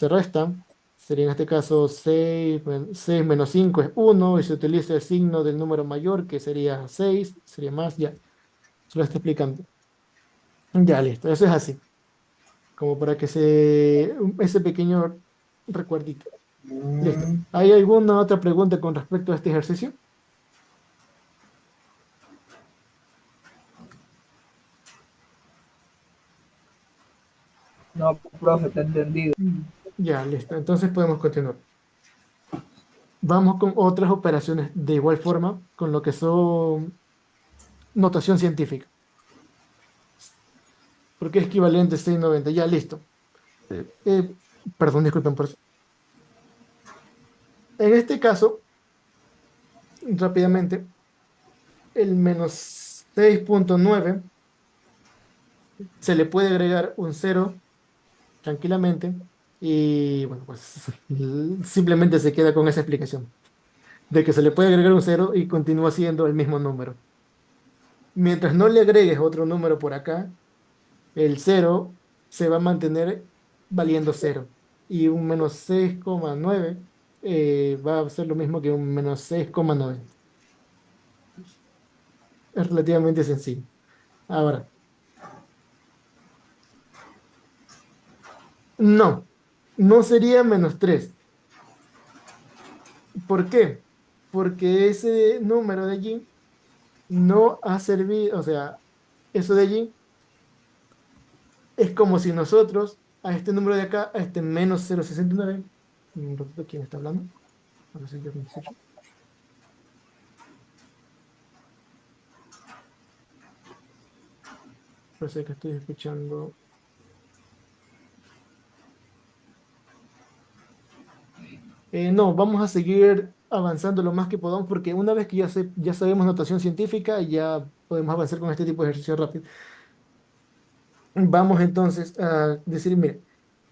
restan. Sería en este caso 6 menos 5 es uno y se utiliza el signo del número mayor que sería 6, sería más, ya. Se lo estoy explicando. Ya, listo. Eso es así. Como para que ese pequeño recuerdito. Listo. ¿Hay alguna otra pregunta con respecto a este ejercicio? No, profe, te he entendido. Ya, listo. Entonces podemos continuar. Vamos con otras operaciones de igual forma, con lo que son notación científica. Porque es equivalente a 690. Ya, listo. Eh, Perdón, disculpen por eso. En este caso, rápidamente, el menos 6,9 se le puede agregar un cero tranquilamente y bueno, pues simplemente se queda con esa explicación de que se le puede agregar un cero y continúa siendo el mismo número. Mientras no le agregues otro número por acá, el cero se va a mantener valiendo cero y un menos 6,9 va a ser lo mismo que un menos 6,9. Es relativamente sencillo. Ahora, no, no sería menos 3. ¿Por qué? Porque ese número de allí no ha servido, o sea, eso de allí es como si nosotros a este número de acá, a este menos 0,69, un ratito, ¿quién está hablando? Ahora sí, yo me escucho. Parece que estoy escuchando. No, vamos a seguir avanzando lo más que podamos porque una vez que ya sabemos notación científica, ya podemos avanzar con este tipo de ejercicio rápido. Vamos entonces a decir, mire,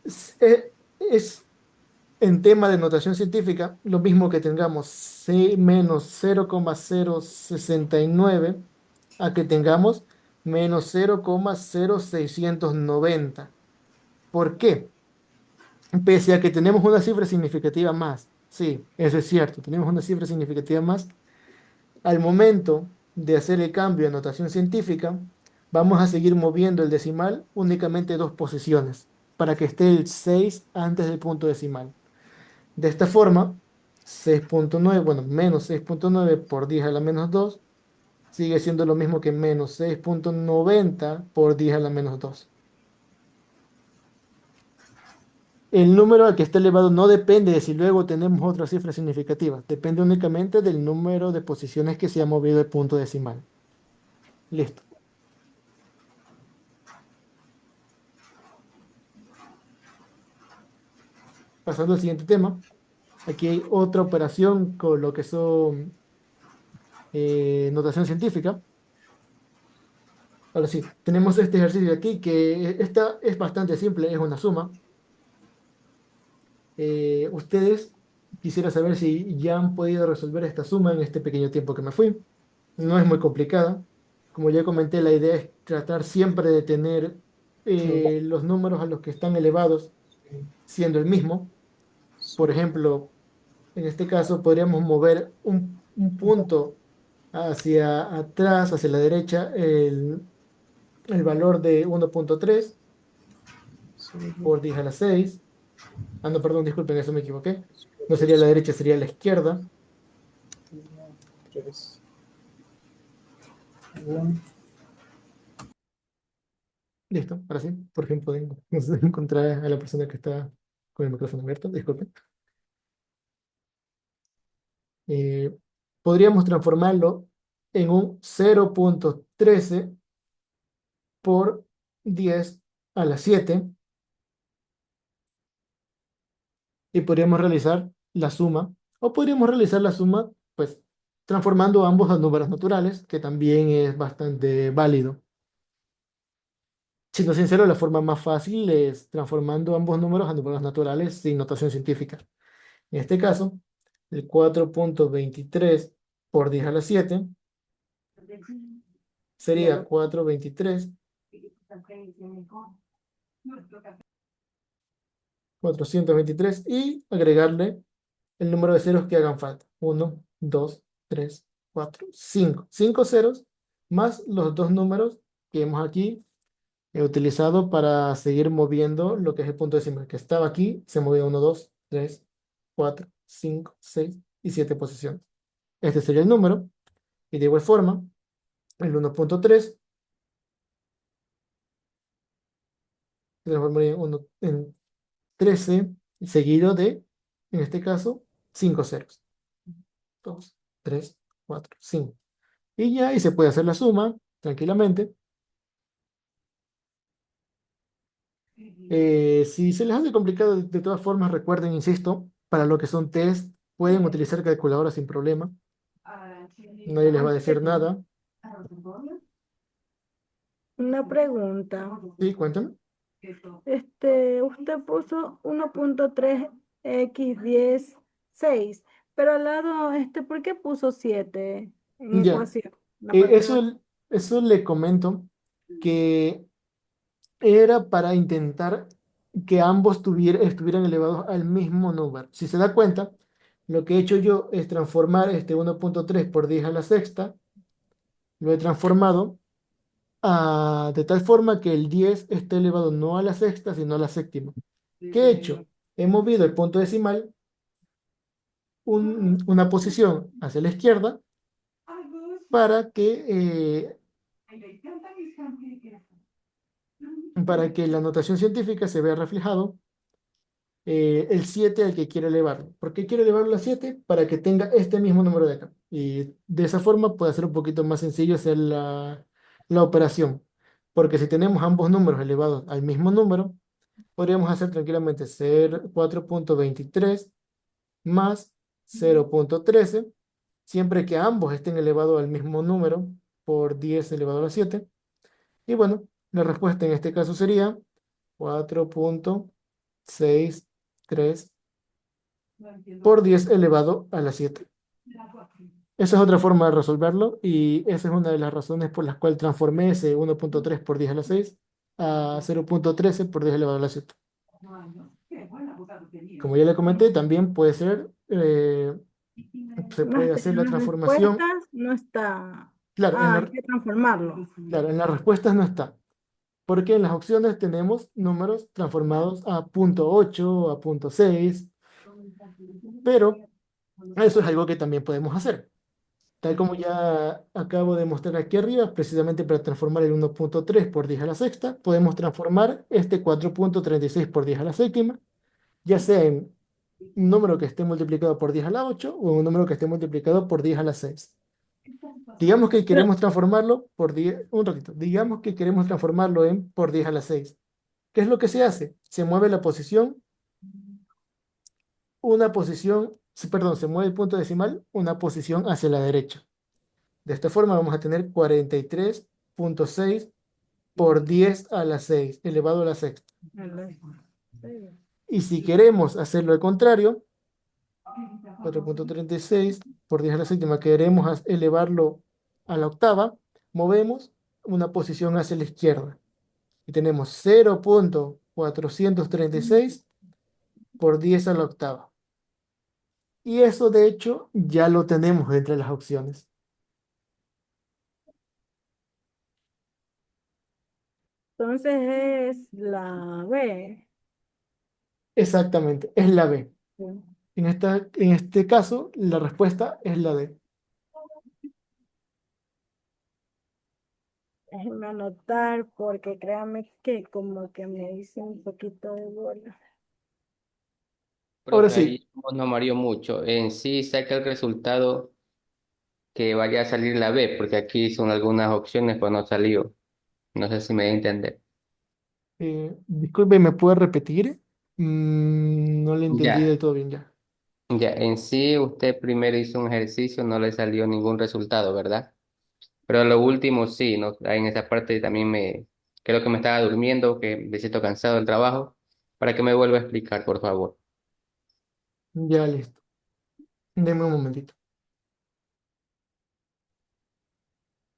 es en tema de notación científica lo mismo que tengamos C menos 0,069 a que tengamos menos 0,0690. ¿Por qué? Pese a que tenemos una cifra significativa más. Sí, eso es cierto, tenemos una cifra significativa más. Al momento de hacer el cambio de notación científica, vamos a seguir moviendo el decimal únicamente dos posiciones para que esté el 6 antes del punto decimal. De esta forma, 6,9, bueno, menos 6,9 por 10 a la menos 2 sigue siendo lo mismo que menos 6,90 por 10 a la menos 2. El número al que está elevado no depende de si luego tenemos otra cifra significativa, depende únicamente del número de posiciones que se ha movido el punto decimal. Listo. Pasando al siguiente tema. Aquí hay otra operación con lo que son notación científica. Ahora sí, tenemos este ejercicio aquí que esta es bastante simple, es una suma. Ustedes quisiera saber si ya han podido resolver esta suma en este pequeño tiempo que me fui. No es muy complicada. Como ya comenté, la idea es tratar siempre de tener los números a los que están elevados siendo el mismo. Por ejemplo, en este caso podríamos mover un punto hacia atrás, hacia la derecha, el valor de 1.3 por 10 a la 6. Ah, no, perdón, disculpen, eso me equivoqué. No sería la derecha, sería la izquierda. 3, 1. Listo, ahora sí, por fin pueden encontrar a la persona que está con el micrófono abierto. Disculpen. Eh, Podríamos transformarlo en un 0.13 por 10 a la 7 y podríamos realizar la suma, o podríamos realizar la suma, pues, transformando ambos a números naturales, que también es bastante válido. Siendo sincero, la forma más fácil es transformando ambos números a números naturales sin notación científica. En este caso, el 4.23 por 10 a la 7 sería 423, 423 y agregarle el número de ceros que hagan falta. 1, 2, 3, 4, 5. 5 ceros más los dos números que hemos aquí utilizado para seguir moviendo lo que es el punto decimal, que estaba aquí, se movía 1, 2, 3, 4, 5, 6 y 7 posiciones. Este sería el número, y de igual forma, el 1.3 se transformaría en 13, seguido de, en este caso, 5 ceros. 2, 3, 4, 5. Y ya ahí se puede hacer la suma tranquilamente. Si se les hace complicado, de todas formas, recuerden, insisto, para lo que son test, pueden utilizar calculadora sin problema. Nadie les va a decir nada. Una pregunta. Sí, cuéntame. Usted puso 1.3x10 6, pero al lado, ¿por qué puso 7 en Ya. ecuación? La Eh, parte de- eso, eso le comento que era para intentar que ambos estuvieran elevados al mismo número. Si se da cuenta, lo que he hecho yo es transformar este 1.3 por 10 a la sexta, lo he transformado de tal forma que el 10 esté elevado no a la sexta, sino a la séptima. ¿Qué he hecho? He movido el punto decimal una posición hacia la izquierda para que la notación científica se vea reflejado el 7 al que quiere elevarlo. ¿Por qué quiere elevarlo a 7? Para que tenga este mismo número de acá. Y de esa forma puede ser un poquito más sencillo hacer la operación. Porque si tenemos ambos números elevados al mismo número, podríamos hacer tranquilamente ser 4.23 más 0.13, siempre que ambos estén elevados al mismo número por 10 elevado a la 7. Y bueno, la respuesta en este caso sería 4.63 por 10 elevado a la 7. Esa es otra forma de resolverlo y esa es una de las razones por las cuales transformé ese 1.3 por 10 a la 6 a 0.13 por 10 elevado a la 7. Como ya le comenté, también puede ser, se No puede está, hacer en la las transformación. respuestas no está. Claro, Ah, hay que transformarlo. claro, en las respuestas no está, porque en las opciones tenemos números transformados a punto 8, a punto 6, pero eso es algo que también podemos hacer. Tal como ya acabo de mostrar aquí arriba, precisamente para transformar el 1.3 por 10 a la sexta, podemos transformar este 4.36 por 10 a la séptima, ya sea en un número que esté multiplicado por 10 a la 8 o un número que esté multiplicado por 10 a la 6. Digamos que Pero, queremos transformarlo por 10, un ratito, digamos que queremos transformarlo en por 10 a la 6. ¿Qué es lo que se hace? Se mueve la posición, perdón, se mueve el punto decimal una posición hacia la derecha. De esta forma vamos a tener 43.6 por 10 a la 6 elevado a la sexta. Y si queremos hacerlo al contrario, 4.36 por 10 a la séptima, queremos elevarlo a la octava, movemos una posición hacia la izquierda. Y tenemos 0,436 por 10 a la octava. Y eso de hecho ya lo tenemos entre las opciones. Entonces es la B. Exactamente, es la B. Sí. En este caso, la respuesta es la D. Déjenme anotar porque créanme que como que me hice un poquito de bola. Ahora Profe, sí, ahí no mareó mucho. En sí saca el resultado que vaya a salir la B, porque aquí son algunas opciones, pero no salió. No sé si me da a entender. disculpe, ¿me puede repetir? No le entendí Ya, del todo bien ya. ya, en sí usted primero hizo un ejercicio, no le salió ningún resultado, ¿verdad? Pero lo último sí, ¿no? Ahí en esa parte también creo que me estaba durmiendo, que me siento cansado del trabajo, para que me vuelva a explicar, por favor. Ya listo. Deme un momentito.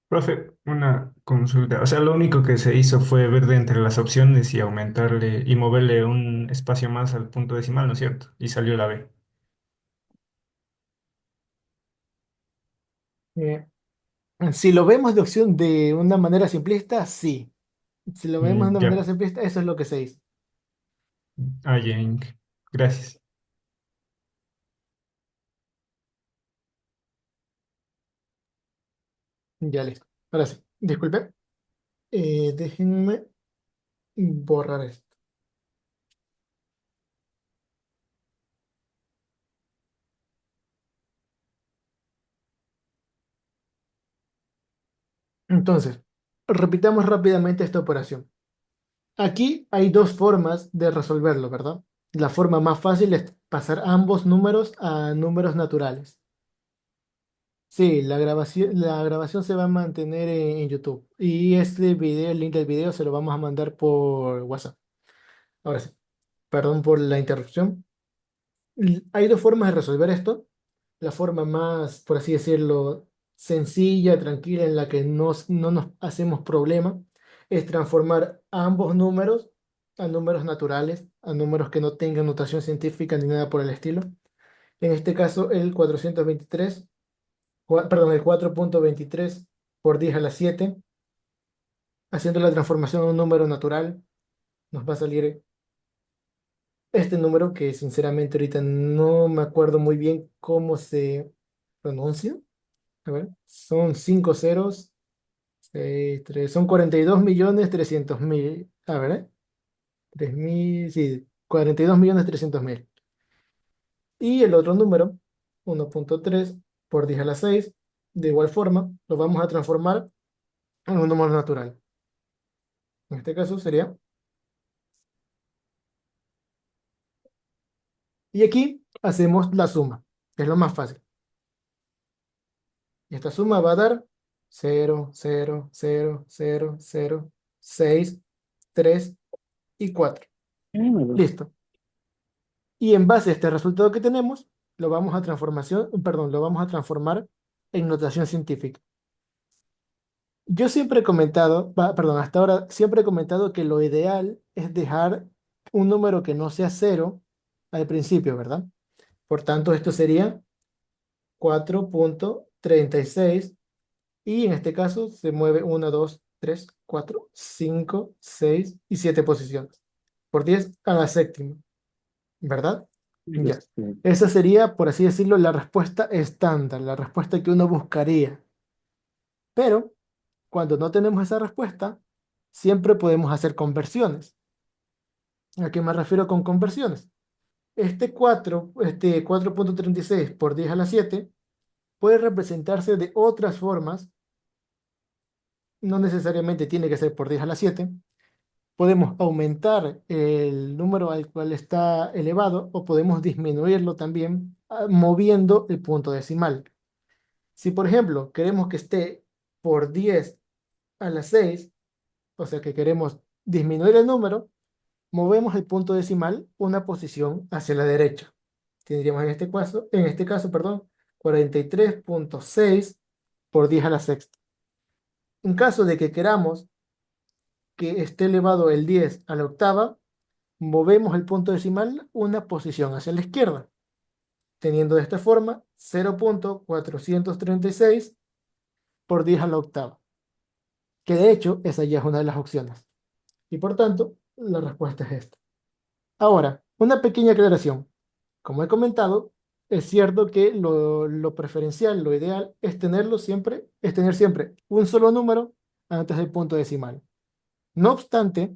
Profe, una consulta. O sea, lo único que se hizo fue ver de entre las opciones y aumentarle y moverle un espacio más al punto decimal, ¿no es cierto? Y salió la B. Eh, si lo vemos de opción de una manera simplista, sí. Si lo vemos de una manera Ya. simplista, eso es lo que se hizo. Ah, ya, Inc. Gracias. Ya listo. Ahora sí. Disculpe. Déjenme borrar esto. Entonces, repitamos rápidamente esta operación. Aquí hay dos formas de resolverlo, ¿verdad? La forma más fácil es pasar ambos números a números naturales. Sí, la grabación se va a mantener en YouTube. Y este video, el link del video, se lo vamos a mandar por WhatsApp. Ahora sí, perdón por la interrupción. Hay dos formas de resolver esto. La forma más, por así decirlo, sencilla, tranquila, en la que no nos hacemos problema, es transformar ambos números a números naturales, a números que no tengan notación científica ni nada por el estilo. En este caso, el 423, perdón, el 4,23 por 10 a la 7, haciendo la transformación a un número natural, nos va a salir este número que sinceramente ahorita no me acuerdo muy bien cómo se pronuncia. A ver, son 5 ceros, 6, 3, son 42.300.000. A ver, 3.000, sí, 42.300.000. Y el otro número, 1,3 por 10 a la 6, de igual forma, lo vamos a transformar en un número natural. En este caso sería, y aquí hacemos la suma, que es lo más fácil. Y esta suma va a dar 0,000,0,6, 3 y 4. Listo. Y en base a este resultado que tenemos, lo vamos a transformar en notación científica. Yo siempre he comentado, perdón, hasta ahora siempre he comentado que lo ideal es dejar un número que no sea cero al principio, ¿verdad? Por tanto, esto sería 4,36 y en este caso se mueve 1, 2, 3, 4, 5, 6 y 7 posiciones. Por 10 a la séptima, ¿verdad? Ya. Esa sería, por así decirlo, la respuesta estándar, la respuesta que uno buscaría. Pero cuando no tenemos esa respuesta, siempre podemos hacer conversiones. ¿A qué me refiero con conversiones? Este 4,36 por 10 a la 7 puede representarse de otras formas, no necesariamente tiene que ser por 10 a la 7. Podemos aumentar el número al cual está elevado o podemos disminuirlo también moviendo el punto decimal. Si, por ejemplo, queremos que esté por 10 a la 6, o sea que queremos disminuir el número, movemos el punto decimal una posición hacia la derecha. Tendríamos en este caso, perdón, 43,6 por 10 a la sexta. En caso de que queramos que esté elevado el 10 a la octava, movemos el punto decimal una posición hacia la izquierda, teniendo de esta forma 0.436 por 10 a la octava, que de hecho esa ya es una de las opciones. Y por tanto, la respuesta es esta. Ahora, una pequeña aclaración. Como he comentado, es cierto que lo preferencial, lo ideal, es tener siempre un solo número antes del punto decimal. No obstante,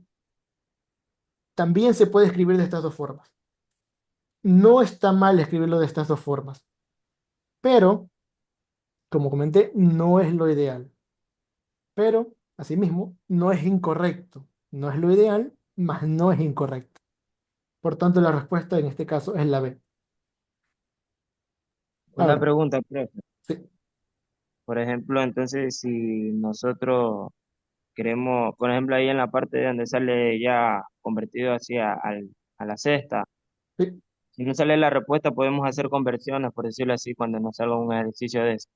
también se puede escribir de estas dos formas. No está mal escribirlo de estas dos formas, pero, como comenté, no es lo ideal. Pero, asimismo, no es incorrecto. No es lo ideal, mas no es incorrecto. Por tanto, la respuesta en este caso es la B. Una Ahora, pregunta, profe. sí, Por ejemplo, entonces, si nosotros queremos, por ejemplo, ahí en la parte donde sale ya convertido a la cesta, sí. si no sale la respuesta, podemos hacer conversiones, por decirlo así, cuando nos salga un ejercicio de eso.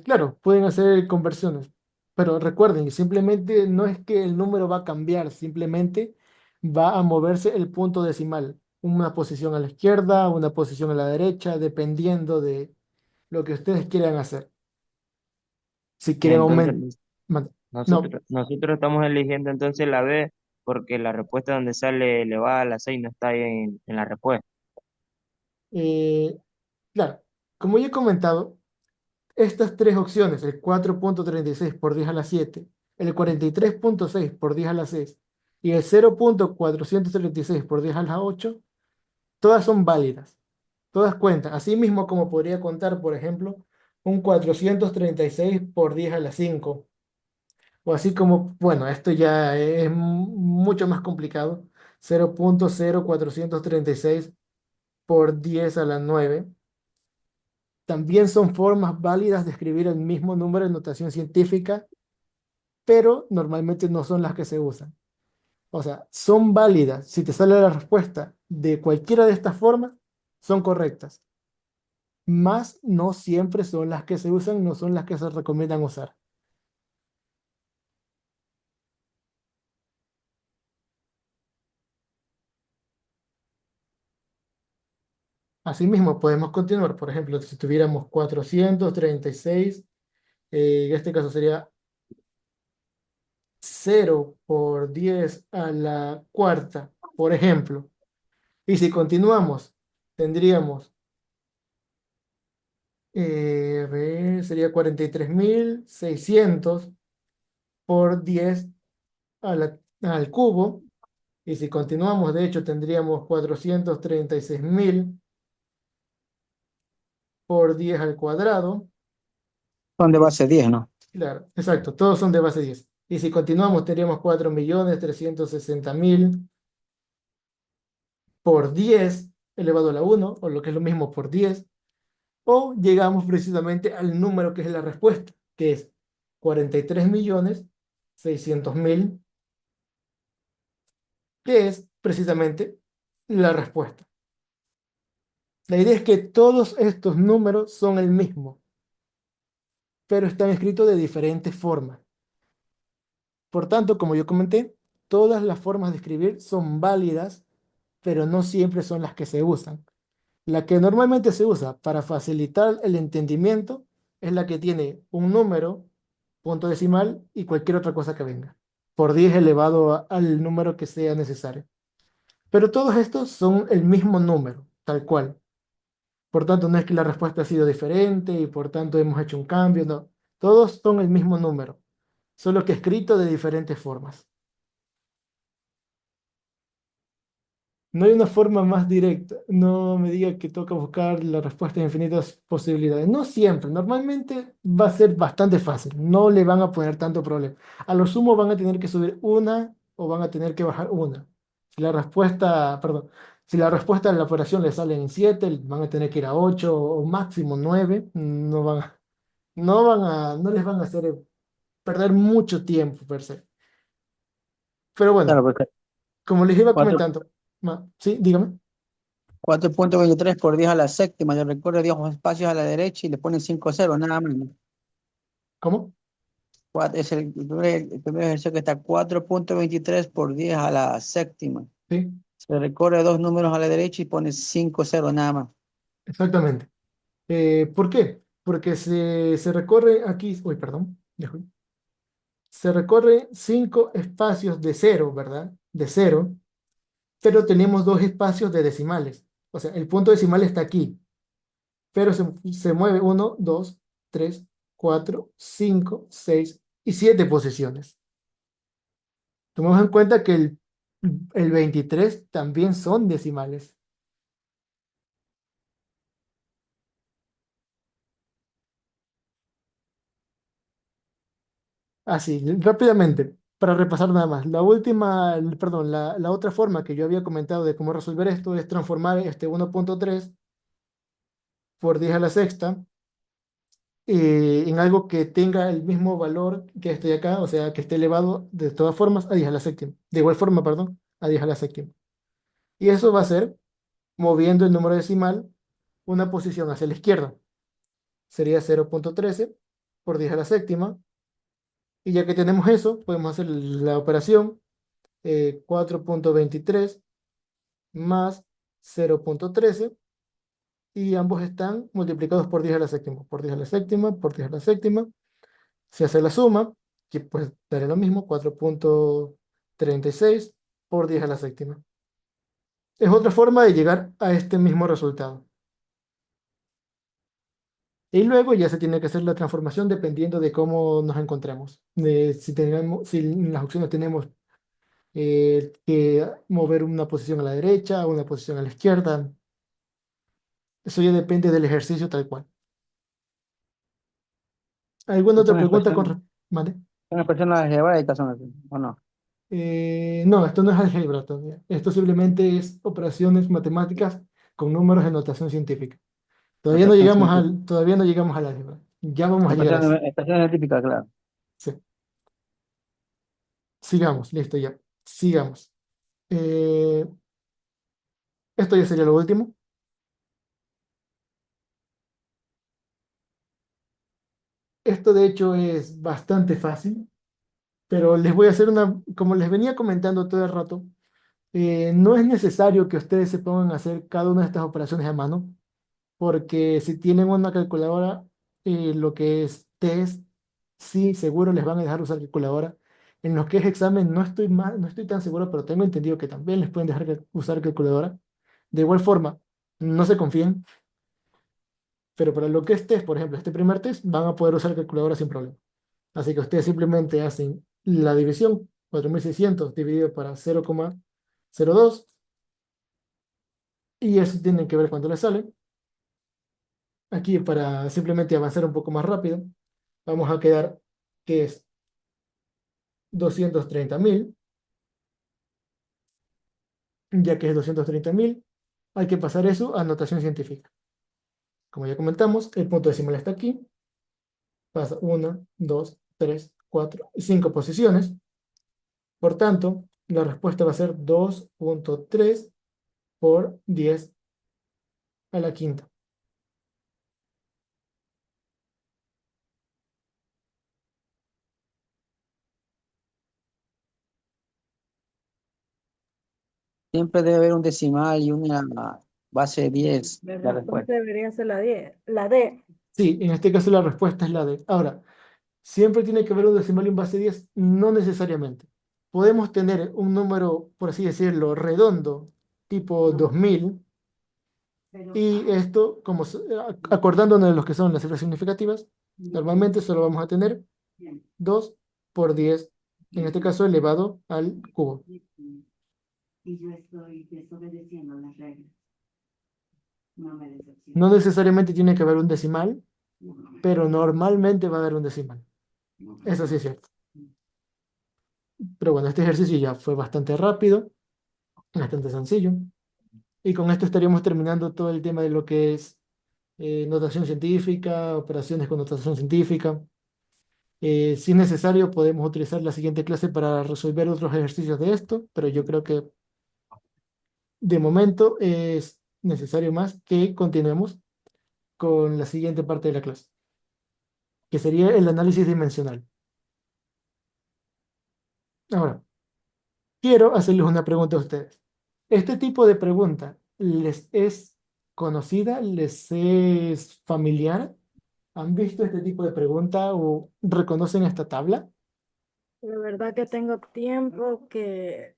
Claro, pueden hacer conversiones, pero recuerden, simplemente no es que el número va a cambiar, simplemente va a moverse el punto decimal, una posición a la izquierda, una posición a la derecha, dependiendo de lo que ustedes quieran hacer. Si Y quieren entonces aumentar, no, nosotros estamos eligiendo entonces la B porque la respuesta donde sale elevada a la 6 no está ahí en la respuesta. eh, claro, como ya he comentado, estas tres opciones, el 4.36 por 10 a la 7, el 43.6 por 10 a la 6 y el 0.436 por 10 a la 8, todas son válidas, todas cuentan. Así mismo como podría contar, por ejemplo, un 436 por 10 a la 5. O así como, bueno, esto ya es mucho más complicado, 0.0436 por 10 a la 9. También son formas válidas de escribir el mismo número en notación científica, pero normalmente no son las que se usan. O sea, son válidas. Si te sale la respuesta de cualquiera de estas formas, son correctas. Más no siempre son las que se usan, no son las que se recomiendan usar. Asimismo, podemos continuar. Por ejemplo, si tuviéramos 436, en este caso sería 0 por 10 a la cuarta, por ejemplo. Y si continuamos, tendríamos, a ver, sería 43.600 por 10 al cubo. Y si continuamos, de hecho, tendríamos 436.000 por 10 al cuadrado. Son de base 10, ¿no? Claro, exacto, todos son de base 10. Y si continuamos, tendríamos 4.360.000 por 10 elevado a la 1, o lo que es lo mismo por 10. O llegamos precisamente al número que es la respuesta, que es 43.600.000, que es precisamente la respuesta. La idea es que todos estos números son el mismo, pero están escritos de diferentes formas. Por tanto, como yo comenté, todas las formas de escribir son válidas, pero no siempre son las que se usan. La que normalmente se usa para facilitar el entendimiento es la que tiene un número, punto decimal y cualquier otra cosa que venga, por 10 elevado al número que sea necesario. Pero todos estos son el mismo número, tal cual. Por tanto, no es que la respuesta ha sido diferente y por tanto hemos hecho un cambio, no. Todos son el mismo número, solo que escrito de diferentes formas. No hay una forma más directa. No me diga que toca buscar la respuesta a infinitas posibilidades. No siempre. Normalmente va a ser bastante fácil. No le van a poner tanto problema. A lo sumo van a tener que subir una o van a tener que bajar una. Si la respuesta, perdón, si la respuesta de la operación le sale en 7, van a tener que ir a 8 o máximo 9. No les van a hacer perder mucho tiempo per se. Pero Claro, bueno, porque como les iba cuatro comentando, sí, dígame. 4.23 por 10 a la séptima, le recorre 10 espacios a la derecha y le ponen 5 ceros, nada más, ¿no? ¿Cómo? el primer ejercicio que está 4.23 por 10 a la séptima. ¿sí? Se recorre dos números a la derecha y pone 5 ceros nada más. Exactamente. ¿Por qué? Porque se recorre aquí, uy, perdón, ya fui. Se recorre 5 espacios de cero, ¿verdad? De cero, pero tenemos 2 espacios de decimales. O sea, el punto decimal está aquí, pero se mueve 1, 2, 3, 4, 5, 6 y 7 posiciones. Tomemos en cuenta que el 23 también son decimales. Así, rápidamente, para repasar nada más. La última, perdón, la otra forma que yo había comentado de cómo resolver esto es transformar este 1.3 por 10 a la sexta en algo que tenga el mismo valor que este de acá, o sea, que esté elevado de todas formas a 10 a la séptima. De igual forma, perdón, a 10 a la séptima. Y eso va a ser moviendo el número decimal una posición hacia la izquierda. Sería 0.13 por 10 a la séptima. Y ya que tenemos eso, podemos hacer la operación 4.23 más 0.13 y ambos están multiplicados por 10 a la séptima, por 10 a la séptima, por 10 a la séptima. Se hace la suma, que pues dará lo mismo, 4.36 por 10 a la séptima. Es otra forma de llegar a este mismo resultado. Y luego ya se tiene que hacer la transformación dependiendo de cómo nos encontremos. Si en las opciones tenemos que mover una posición a la derecha o una posición a la izquierda. Eso ya depende del ejercicio tal cual. ¿Alguna Estas otra son pregunta expresiones, Mande? son expresiones algebraicas, son así, ¿o no? No, esto no es álgebra todavía. Esto simplemente es operaciones matemáticas con números de notación científica. Notación científica. Todavía no llegamos al álgebra. Ya vamos a llegar a eso. Expresiones científicas, claro. Sí. Sigamos, listo ya. Sigamos. Eh, Esto ya sería lo último. Esto de hecho es bastante fácil, pero les voy a hacer como les venía comentando todo el rato, no es necesario que ustedes se pongan a hacer cada una de estas operaciones a mano, porque si tienen una calculadora, lo que es test, sí, seguro les van a dejar usar calculadora. En lo que es examen, no estoy tan seguro, pero tengo entendido que también les pueden dejar usar calculadora. De igual forma, no se confíen, pero para lo que es test, por ejemplo, este primer test, van a poder usar calculadora sin problema. Así que ustedes simplemente hacen la división, 4600 dividido para 0,02, y eso tienen que ver cuánto les sale. Aquí para simplemente avanzar un poco más rápido, vamos a quedar que es 230.000, ya que es 230.000, hay que pasar eso a notación científica. Como ya comentamos, el punto decimal está aquí, pasa 1, 2, 3, 4 y 5 posiciones. Por tanto, la respuesta va a ser 2.3 por 10 a la quinta. Siempre debe haber un decimal y una base de 10, La la respuesta respuesta. debería ser la D. La D. Sí, en este caso la respuesta es la D. Ahora, ¿siempre tiene que haber un decimal y un base 10? No necesariamente. Podemos tener un número, por así decirlo, redondo, tipo 2000, y esto, acordándonos de lo que son las cifras significativas, normalmente solo vamos a tener 2 por 10, en este caso elevado al cubo. No necesariamente tiene que haber un decimal, pero normalmente va a haber un decimal. Eso sí es cierto. Pero bueno, este ejercicio ya fue bastante rápido, bastante sencillo. Y con esto estaríamos terminando todo el tema de lo que es notación científica, operaciones con notación científica. Si es necesario, podemos utilizar la siguiente clase para resolver otros ejercicios de esto, pero yo creo que de momento es necesario más que continuemos con la siguiente parte de la clase, que sería el análisis dimensional. Ahora, quiero hacerles una pregunta a ustedes. ¿Este tipo de pregunta les es conocida? ¿Les es familiar? ¿Han visto este tipo de pregunta o reconocen esta tabla? La verdad que tengo tiempo que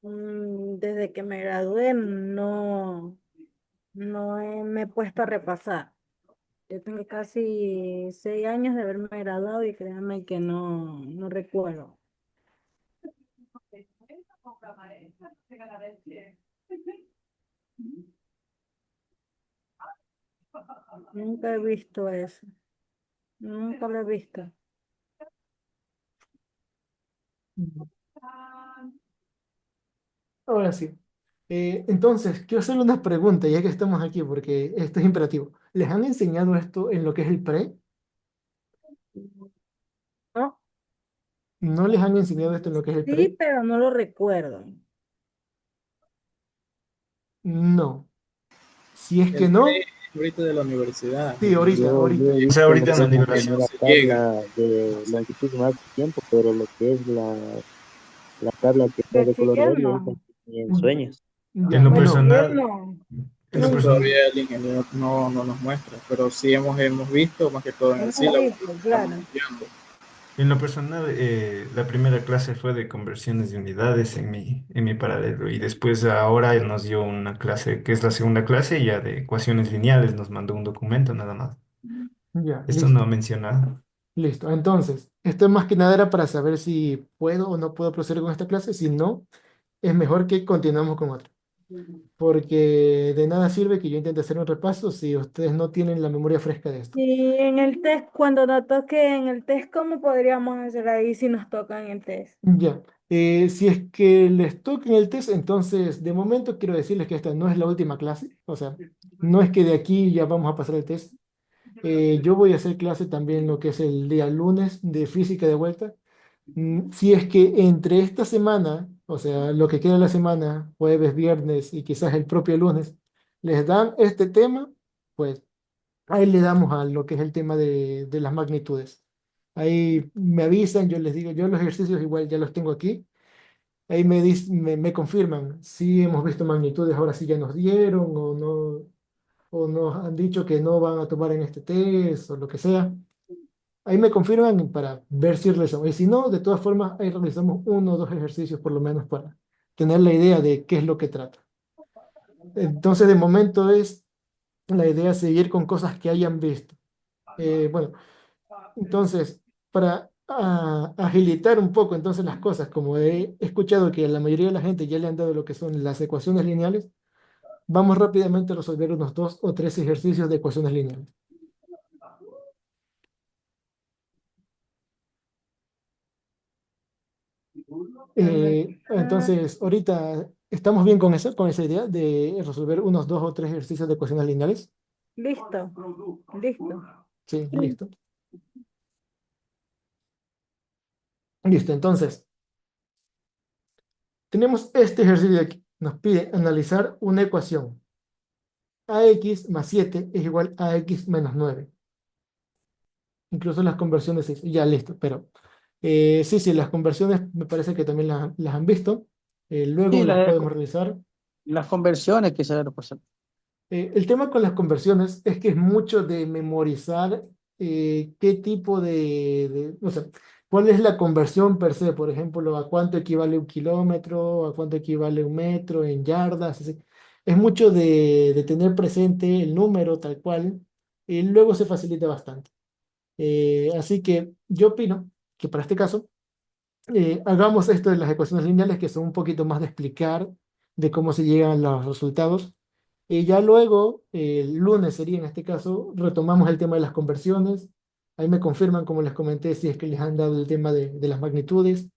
desde que me gradué me he puesto a repasar. Yo tengo casi 6 años de haberme graduado y créanme que no recuerdo. Nunca he visto eso. Nunca lo he visto. Ahora sí. Entonces, quiero hacerle una pregunta, ya que estamos aquí, porque esto es imperativo. ¿Les han enseñado esto en lo que es el pre? ¿No? ¿No les han enseñado esto en lo que es el pre? Sí, pero no lo recuerdo. No. Si es que El pre no, es ahorita de la universidad. sí, ahorita, Yo ahorita. he O sea, visto ahorita en la como universidad. primera Se llega. tabla de longitud de más tiempo, pero lo que es la tabla que está de color Bachiller verde, esa no. ni en sueños. En Ya, lo bueno, Bachiller personal, no. en lo Eso Nunca. personal, todavía el ingeniero no nos muestra, pero sí hemos visto, más que todo en el Hemos sílabo, visto, estamos claro. estudiando. en lo personal, la primera clase fue de conversiones de unidades en mi paralelo y después ahora nos dio una clase que es la segunda clase ya de ecuaciones lineales, nos mandó un documento nada más. ya, Esto no ha listo. mencionado. Listo. Entonces, esto más que nada era para saber si puedo o no puedo proceder con esta clase. Si no, es mejor que continuemos con otra. Porque de nada sirve que yo intente hacer un repaso si ustedes no tienen la memoria fresca de esto. Y en el test, cuando nos toque en el test, ¿cómo podríamos hacer ahí si nos toca en el test? Ya. Si es que les toca en el test, entonces de momento quiero decirles que esta no es la última clase. O sea, no es que de aquí ya vamos a pasar el test. Yo voy a hacer clase también lo que es el día lunes de física de vuelta. Si es que entre esta semana, o sea, lo que queda de la semana, jueves, viernes y quizás el propio lunes, les dan este tema, pues ahí le damos a lo que es el tema de las magnitudes. Ahí me avisan, yo les digo, yo los ejercicios igual ya los tengo aquí. Ahí me confirman si hemos visto magnitudes, ahora sí ya nos dieron o nos han dicho que no van a tomar en este test o lo que sea. Ahí me confirman para ver si realizamos. Y si no, de todas formas, ahí realizamos uno o dos ejercicios por lo menos para tener la idea de qué es lo que trata. Entonces, de momento es la idea seguir con cosas que hayan visto. Bueno, entonces, para agilitar un poco entonces las cosas, como he escuchado que a la mayoría de la gente ya le han dado lo que son las ecuaciones lineales, vamos rápidamente a resolver unos dos o tres ejercicios de ecuaciones lineales. Entonces, ahorita estamos bien con esa idea de resolver unos dos o tres ejercicios de ecuaciones lineales. Listo, listo. Sí, listo. Listo, entonces, tenemos este ejercicio de aquí. Nos pide analizar una ecuación. AX más 7 es igual a X menos 9. Incluso las conversiones, sí, ya listo, pero sí, sí, las conversiones me parece que también las han visto. Luego Sí, las podemos realizar. las conversiones que se dan por El tema con las conversiones es que es mucho de memorizar qué tipo o sea, cuál es la conversión per se, por ejemplo, a cuánto equivale un kilómetro, a cuánto equivale un metro en yardas. Así. Es mucho de tener presente el número tal cual y luego se facilita bastante. Así que yo opino que para este caso hagamos esto de las ecuaciones lineales que son un poquito más de explicar de cómo se llegan a los resultados y ya luego, el lunes sería en este caso, retomamos el tema de las conversiones. Ahí me confirman, como les comenté, si es que les han dado el tema de las magnitudes.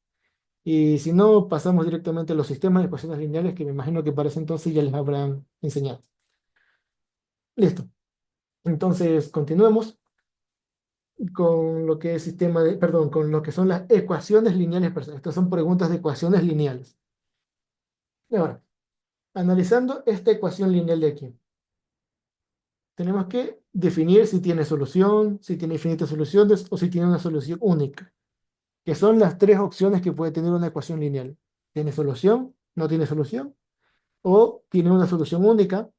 Y si no, pasamos directamente a los sistemas de ecuaciones lineales, que me imagino que para ese entonces ya les habrán enseñado. Listo. Entonces, continuemos con lo que es sistema de, perdón, con lo que son las ecuaciones lineales per se. Estas son preguntas de ecuaciones lineales. Y ahora, analizando esta ecuación lineal de aquí. Tenemos que definir si tiene solución, si tiene infinitas soluciones o si tiene una solución única. que son las tres opciones que puede tener una ecuación lineal. ¿Tiene solución? ¿No tiene solución? ¿O tiene una solución única?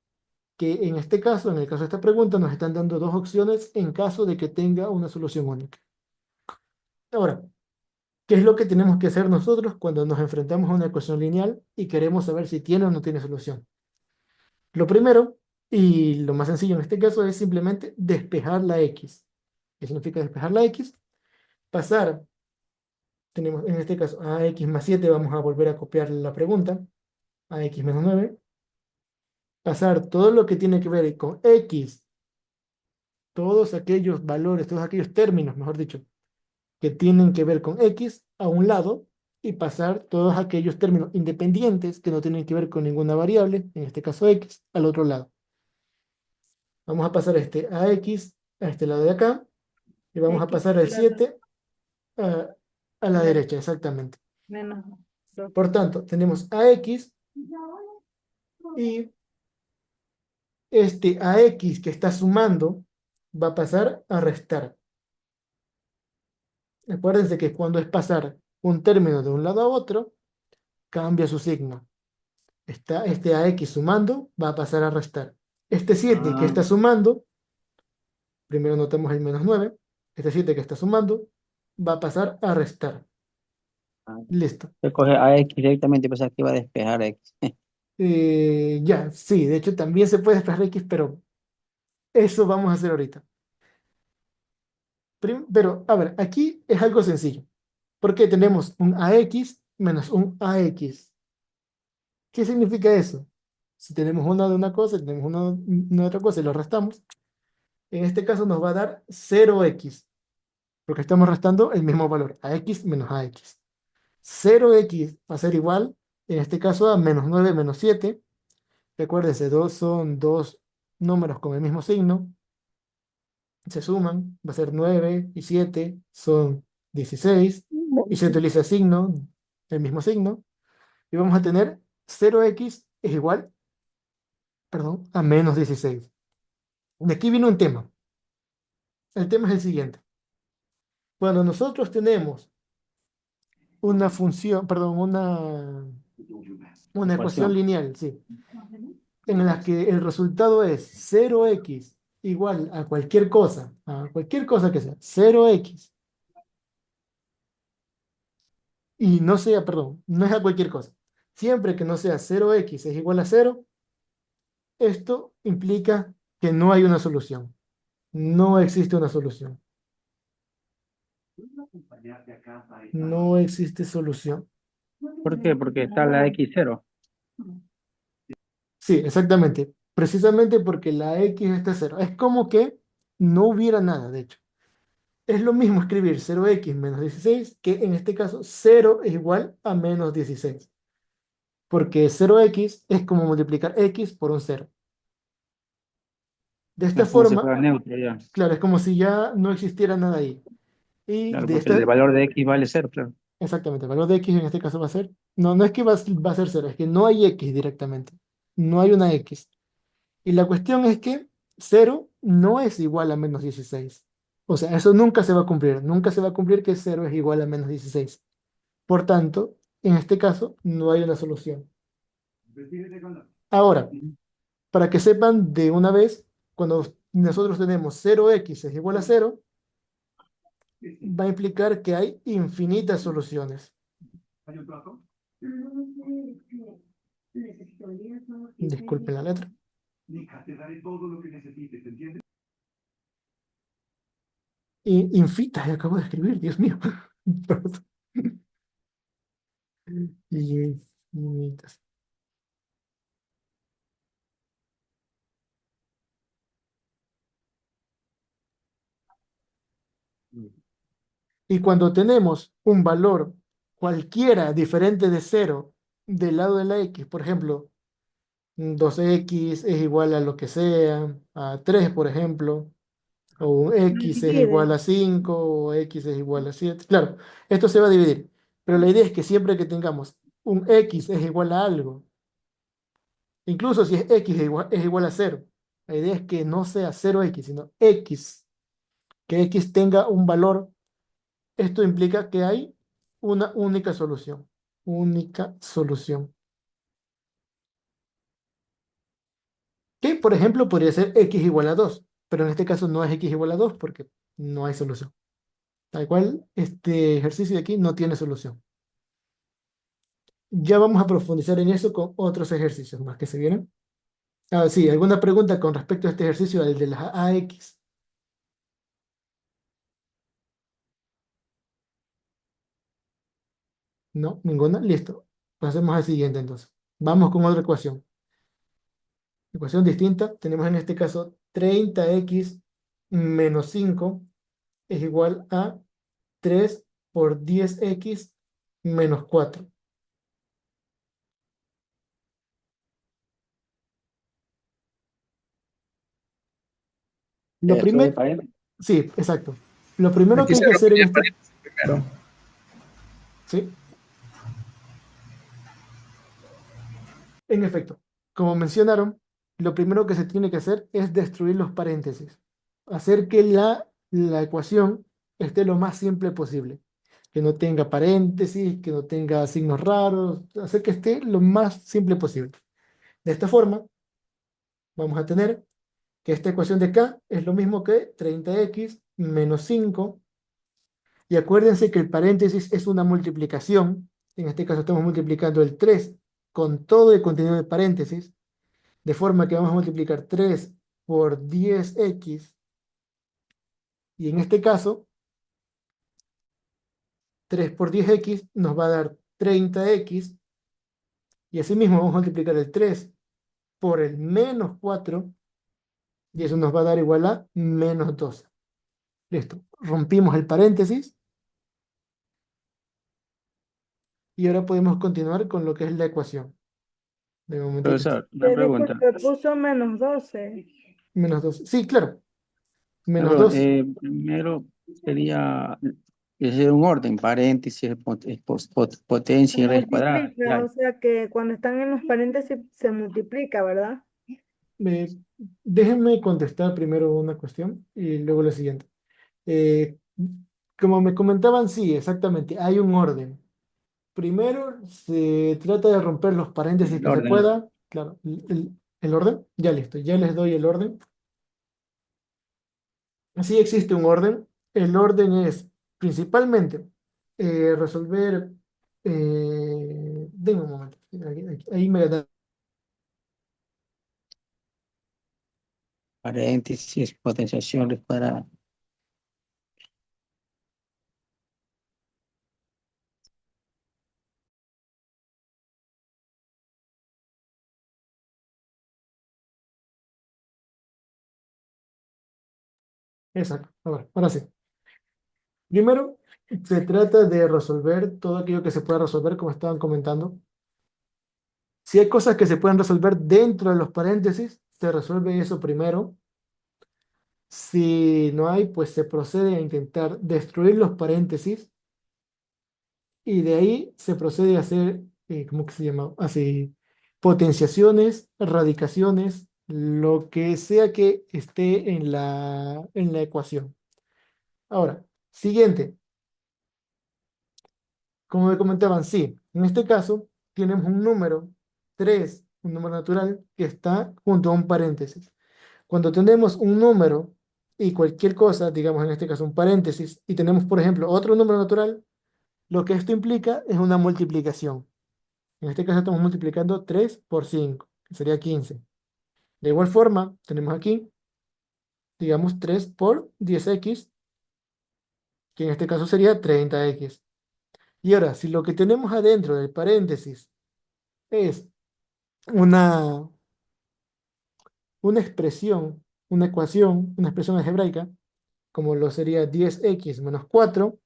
Que en este caso, en el caso de esta pregunta, nos están dando dos opciones en caso de que tenga una solución única. Ahora, ¿qué es lo que tenemos que hacer nosotros cuando nos enfrentamos a una ecuación lineal y queremos saber si tiene o no tiene solución? Lo primero, y lo más sencillo en este caso, es simplemente despejar la x. ¿Qué significa despejar la x? Pasar, tenemos en este caso a x más 7, vamos a volver a copiar la pregunta, a x menos 9. Pasar todo lo que tiene que ver con x, todos aquellos valores, todos aquellos términos, mejor dicho, que tienen que ver con x a un lado y pasar todos aquellos términos independientes que no tienen que ver con ninguna variable, en este caso x, al otro lado. Vamos a pasar este a x a este lado de acá y vamos a X pasar el al lado 7 a, a la derecho, derecha, exactamente. menos 2. Por tanto, tenemos a x y este a x que está sumando va a pasar a restar. Acuérdense que cuando es pasar un término de un lado a otro, cambia su signo. Este AX sumando va a pasar a restar. Este 7 que está sumando, primero notamos el menos 9, este 7 que está sumando va a pasar a restar. Ah, Listo. se coge a X directamente, pensaba que iba a despejar X. Ya, sí, de hecho también se puede despejar X, pero eso vamos a hacer ahorita. Pero, a ver, aquí es algo sencillo, porque tenemos un AX menos un AX. ¿Qué significa eso? Si tenemos una de una cosa, tenemos una de otra cosa y lo restamos, en este caso nos va a dar 0x, porque estamos restando el mismo valor, ax menos ax. 0x va a ser igual, en este caso, a menos 9 menos 7. Recuérdense, son dos números con el mismo signo, se suman, va a ser 9 y 7 son 16, y se utiliza signo, el mismo signo, y vamos a tener 0x es igual, perdón, a menos 16. De aquí viene un tema. El tema es el siguiente. Cuando nosotros tenemos una función, perdón, una ecuación Ecuación. lineal, sí, en la que el resultado es 0x igual a cualquier cosa que sea, 0x, y no sea, perdón, no es a cualquier cosa. Siempre que no sea 0x es igual a 0, esto implica que no hay una solución. No existe una solución. No existe solución. ¿Por qué? Porque está la X0. Sí, exactamente. Precisamente porque la x está cero. Es como que no hubiera nada, de hecho. Es lo mismo escribir 0x menos 16 que en este caso 0 es igual a menos 16. Porque 0x es como multiplicar x por un 0. De esta Es como si forma, fuera neutro ya. claro, es como si ya no existiera nada ahí. Y Claro, de porque el esta, valor de X vale 0, claro. exactamente, el valor de x en este caso va a ser, no es que va a ser 0, es que no hay x directamente. No hay una x. Y la cuestión es que 0 no es igual a menos 16. O sea, eso nunca se va a cumplir. Nunca se va a cumplir que 0 es igual a menos 16. Por tanto, en este caso, no hay una solución. Ahora, para que sepan de una vez, cuando nosotros tenemos 0x es igual a 0, va a implicar que hay infinitas soluciones. Disculpen la letra. Infitas, acabo de escribir, Dios mío. Perdón. Infinitas. Y cuando tenemos un valor cualquiera diferente de 0 del lado de la x, por ejemplo, 2x es igual a lo que sea, a 3, por ejemplo, o un No x es igual divide. a 5, o x es igual a 7. Claro, esto se va a dividir, pero la idea es que siempre que tengamos un x es igual a algo, incluso si es x es igual a 0, la idea es que no sea 0x, sino x, que x tenga un valor. Esto implica que hay una única solución. Única solución. Que, por ejemplo, podría ser x igual a 2, pero en este caso no es x igual a 2 porque no hay solución. Tal cual, este ejercicio de aquí no tiene solución. Ya vamos a profundizar en eso con otros ejercicios más que se vienen. Ah, sí, ¿alguna pregunta con respecto a este ejercicio, el de las AX? No, ninguna. Listo. Pasemos al siguiente entonces. Vamos con otra ecuación. Ecuación distinta. Tenemos en este caso 30x menos 5 es igual a 3 por 10x menos 4. Lo Esto de primero, paréntesis. sí, exacto. Lo primero Aquí que hay se que lo hacer en ponía este, paréntesis primero. sí, en efecto, como mencionaron, lo primero que se tiene que hacer es destruir los paréntesis. Hacer que la ecuación esté lo más simple posible. Que no tenga paréntesis, que no tenga signos raros, hacer que esté lo más simple posible. De esta forma, vamos a tener que esta ecuación de acá es lo mismo que 30x menos 5. Y acuérdense que el paréntesis es una multiplicación. En este caso estamos multiplicando el 3 con todo el contenido de paréntesis, de forma que vamos a multiplicar 3 por 10x. Y en este caso, 3 por 10x nos va a dar 30x. Y asimismo vamos a multiplicar el 3 por el menos 4. Y eso nos va a dar igual a menos 12. Listo. Rompimos el paréntesis. Y ahora podemos continuar con lo que es la ecuación. De momentito. Profesor, una pregunta. Disculpe, puso menos 12. Menos 12. Sí, claro. Menos Perdón, 12. primero sería es un orden, paréntesis, Se potencia y raíz cuadrada. multiplica, Ya. o sea que cuando están en los paréntesis se multiplica, ¿verdad? Eh, Déjenme contestar primero una cuestión y luego la siguiente. Eh, Como me comentaban, sí, exactamente, hay un orden. Primero se trata de romper los paréntesis El que se orden. pueda. Claro, el orden, ya listo, ya les doy el orden. Sí existe un orden. El orden es principalmente resolver. Denme un momento. Ahí me da. Paréntesis, potenciación, raíz cuadrada. Exacto. Ahora sí. Primero, se trata de resolver todo aquello que se pueda resolver, como estaban comentando. Si hay cosas que se pueden resolver dentro de los paréntesis, se resuelve eso primero. Si no hay, pues se procede a intentar destruir los paréntesis y de ahí se procede a hacer, ¿cómo que se llama? Así, potenciaciones, radicaciones, lo que sea que esté en la ecuación. Ahora, siguiente. Como me comentaban, sí, en este caso tenemos un número 3, un número natural que está junto a un paréntesis. Cuando tenemos un número y cualquier cosa, digamos en este caso un paréntesis, y tenemos, por ejemplo, otro número natural, lo que esto implica es una multiplicación. En este caso estamos multiplicando 3 por 5, que sería 15. De igual forma, tenemos aquí, digamos, 3 por 10x, que en este caso sería 30x. Y ahora, si lo que tenemos adentro del paréntesis es una, una expresión, una ecuación, una expresión algebraica, como lo sería 10x menos 4,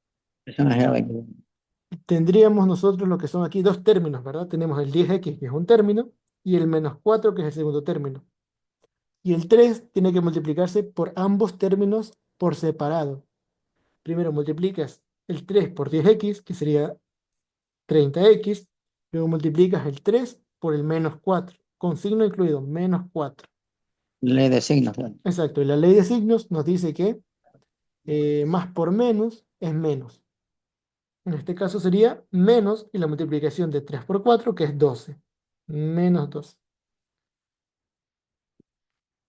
tendríamos nosotros lo que son aquí dos términos, ¿verdad? Tenemos el 10x, que es un término, y el menos 4, que es el segundo término. Y el 3 tiene que multiplicarse por ambos términos por separado. Primero multiplicas el 3 por 10x, que sería 30x, luego multiplicas el 3 por el menos 4, con signo incluido, menos 4. Ley de signos. Claro. Exacto, y la ley de signos nos dice que más por menos es menos. En este caso sería menos y la multiplicación de 3 por 4, que es 12. Menos 12.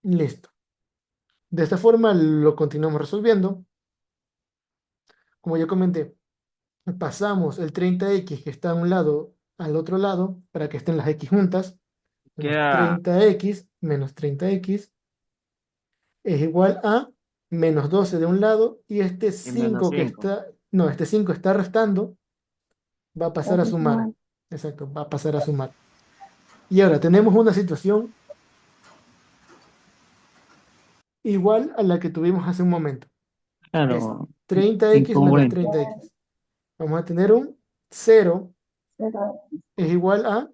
Listo. De esta forma lo continuamos resolviendo. Como ya comenté, pasamos el 30x que está a un lado al otro lado para que estén las x juntas. Entonces, Queda 30x menos 30x es igual a menos 12 de un lado y este y menos 5 que 5. está, no, este 5 está restando, va a pasar a sumar. Ajá. Exacto, va a pasar a sumar. Y ahora tenemos una situación igual a la que tuvimos hace un momento. Es Claro, 30x menos incongruente. 30x. Vamos a tener un 0 Pero, es igual a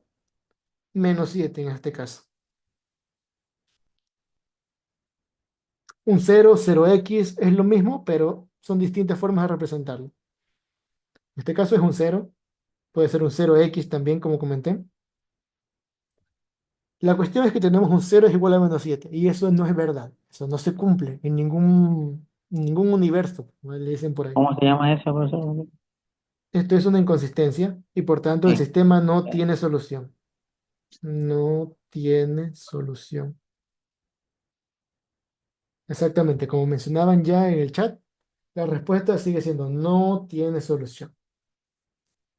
menos 7 en este caso. Un 0, 0x es lo mismo, pero son distintas formas de representarlo. En este caso es un 0, puede ser un 0x también, como comenté. La cuestión es que tenemos un 0 es igual a menos 7 y eso no es verdad. Eso no se cumple en ningún universo, como le dicen por ahí. ¿Cómo se llama eso, profesor? Esto es una inconsistencia y por tanto el Sí. sistema no tiene solución. No tiene solución. Exactamente, como mencionaban ya en el chat, la respuesta sigue siendo no tiene solución.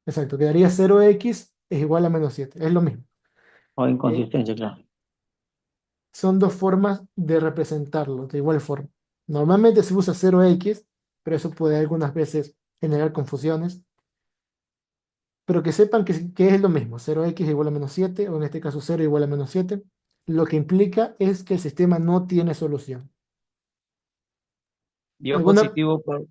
Exacto, quedaría 0x es igual a menos 7. Es lo mismo. O Eh, inconsistencia, claro. Son dos formas de representarlo de igual forma. Normalmente se usa 0x, pero eso puede algunas veces generar confusiones. Pero que sepan que es lo mismo. 0x igual a menos 7, o en este caso 0 igual a menos 7. Lo que implica es que el sistema no tiene solución. Dio ¿Alguna? positivo por,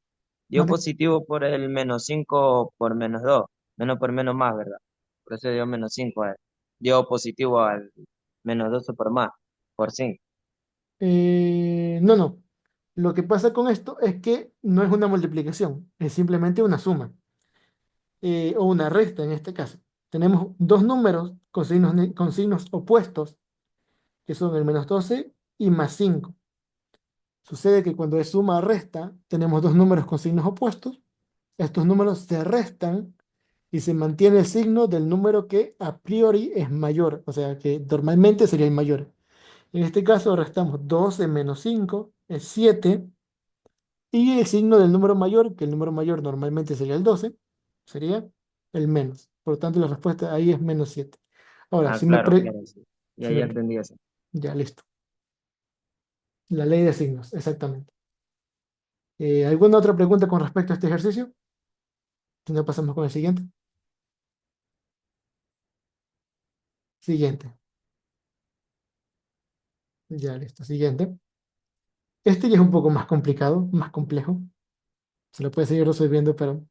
dio ¿Mande? positivo por el menos 5 por menos 2. Menos por menos más, ¿verdad? Por eso dio menos 5 a él. Dio positivo al menos 12 por más, por 5. No, no. Lo que pasa con esto es que no es una multiplicación, es simplemente una suma, o una resta en este caso. Tenemos dos números con signos opuestos, que son el menos 12 y más 5. Sucede que cuando es suma o resta, tenemos dos números con signos opuestos. Estos números se restan y se mantiene el signo del número que a priori es mayor, o sea que normalmente sería el mayor. En este caso restamos 12 menos 5 es 7 y el signo del número mayor, que el número mayor normalmente sería el 12, sería el menos. Por lo tanto, la respuesta ahí es menos 7. Ahora, Ah, claro, claro, sí. Ya, si ya me... entendí eso. Ya, listo. La ley de signos, exactamente. ¿Alguna otra pregunta con respecto a este ejercicio? Si no, pasamos con el siguiente. Siguiente. Ya, listo. Siguiente. Este ya es un poco más complicado, más complejo. Se lo puede seguir resolviendo, pero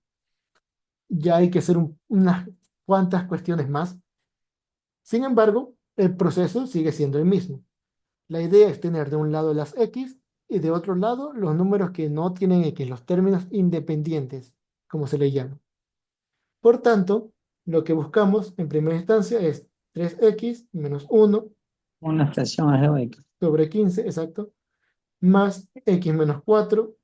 ya hay que hacer unas cuantas cuestiones más. Sin embargo, el proceso sigue siendo el mismo. La idea es tener de un lado las x y de otro lado los números que no tienen x, los términos independientes, como se le llama. Por tanto, lo que buscamos en primera instancia es 3x menos 1 Una expresión algebraica. sobre 15, exacto, más x menos 4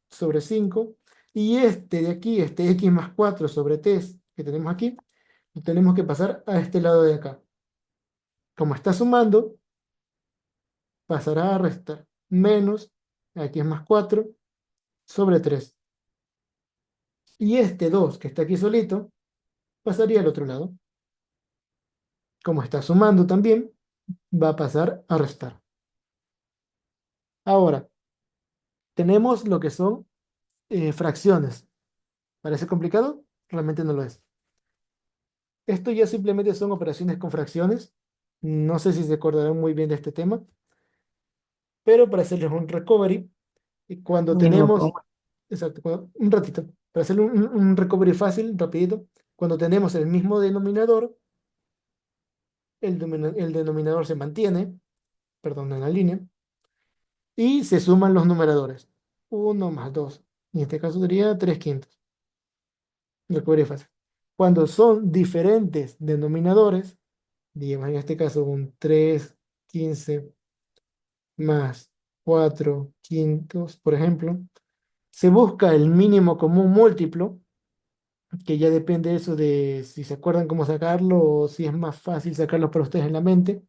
sobre 5. Y este de aquí, este x más 4 sobre t que tenemos aquí, lo tenemos que pasar a este lado de acá. Como está sumando, pasará a restar menos x más 4 sobre 3. Y este 2 que está aquí solito pasaría al otro lado. Como está sumando también, va a pasar a restar. Ahora, tenemos lo que son fracciones. ¿Parece complicado? Realmente no lo es. Esto ya simplemente son operaciones con fracciones. No sé si se acordarán muy bien de este tema, pero para hacerles un recovery, y cuando tenemos, exacto, un ratito, para hacer un recovery fácil, rapidito, cuando tenemos el mismo denominador, el denominador se mantiene, perdón, en la línea, y se suman los numeradores. 1 más 2. En este caso sería 3 quintos. Recovery fácil. Cuando son diferentes denominadores, digamos en este caso un 3/15 más 4 quintos, por ejemplo, se busca el mínimo común múltiplo que ya depende eso de si se acuerdan cómo sacarlo o si es más fácil sacarlo para ustedes en la mente.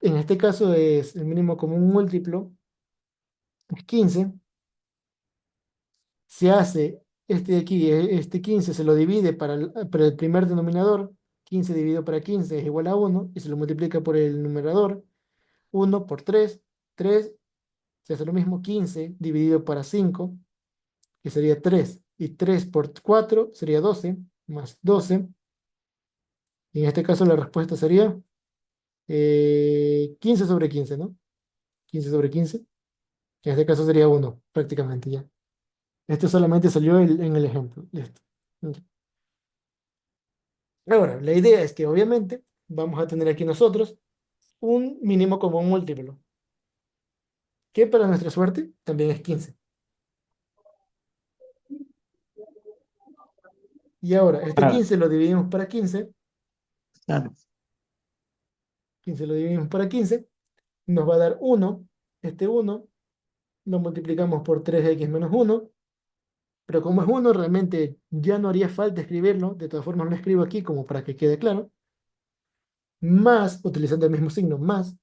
En este caso es el mínimo común múltiplo, es 15. Se hace este de aquí, este 15 se lo divide para el primer denominador, 15 dividido para 15 es igual a 1, y se lo multiplica por el numerador, 1 por 3, 3, se hace lo mismo, 15 dividido para 5, que sería 3, y 3 por 4 sería 12, más 12, y en este caso la respuesta sería 15 sobre 15, ¿no? 15 sobre 15, que en este caso sería 1, prácticamente ya. Esto solamente salió en el ejemplo. Listo. Ahora, la idea es que obviamente vamos a tener aquí nosotros un mínimo común múltiplo, que para nuestra suerte también es 15. Y ahora, este Claro, 15 lo dividimos para 15, claro. 15 lo dividimos para 15, nos va a dar 1, este 1 lo multiplicamos por 3x menos 1, pero como es 1 realmente ya no haría falta escribirlo, de todas formas lo escribo aquí como para que quede claro, más, utilizando el mismo signo, más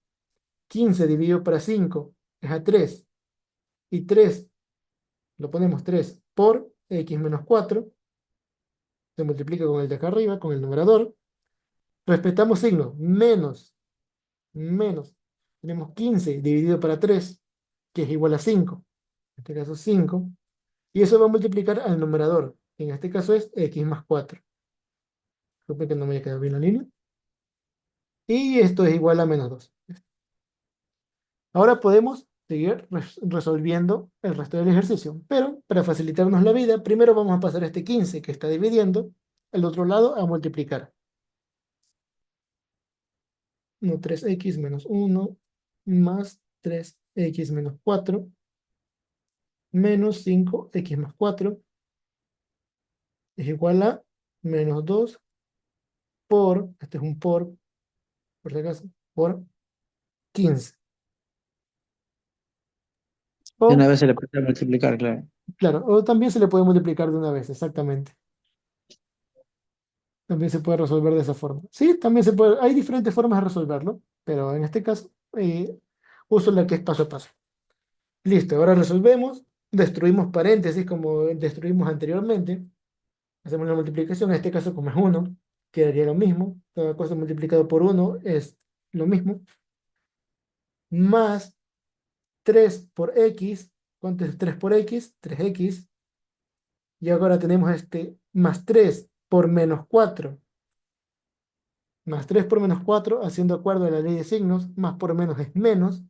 15 dividido para 5 es a 3, y 3 lo ponemos 3 por x menos 4, se multiplica con el de acá arriba, con el numerador, respetamos signo, menos, tenemos 15 dividido para 3, que es igual a 5, en este caso 5, y eso va a multiplicar al numerador, que en este caso es x más 4. Disculpen que no me haya quedado bien la línea. Y esto es igual a menos 2. Ahora podemos seguir resolviendo el resto del ejercicio, pero para facilitarnos la vida, primero vamos a pasar este 15 que está dividiendo al otro lado a multiplicar. No, 3x menos 1 más 3x menos 4 menos 5x más 4 es igual a menos 2 por, este es un por si acaso, por 15. De una O, vez se le puede multiplicar, claro. claro, o también se le puede multiplicar de una vez, exactamente. También se puede resolver de esa forma. Sí, también se puede, hay diferentes formas de resolverlo, pero en este caso uso la que es paso a paso. Listo, ahora resolvemos, destruimos paréntesis como destruimos anteriormente, hacemos la multiplicación, en este caso como es 1, quedaría lo mismo, toda cosa multiplicado por 1 es lo mismo, más 3 por x, ¿cuánto es 3 por x? 3x, y ahora tenemos este más 3 por menos 4, más 3 por menos 4, haciendo acuerdo a la ley de signos, más por menos es menos,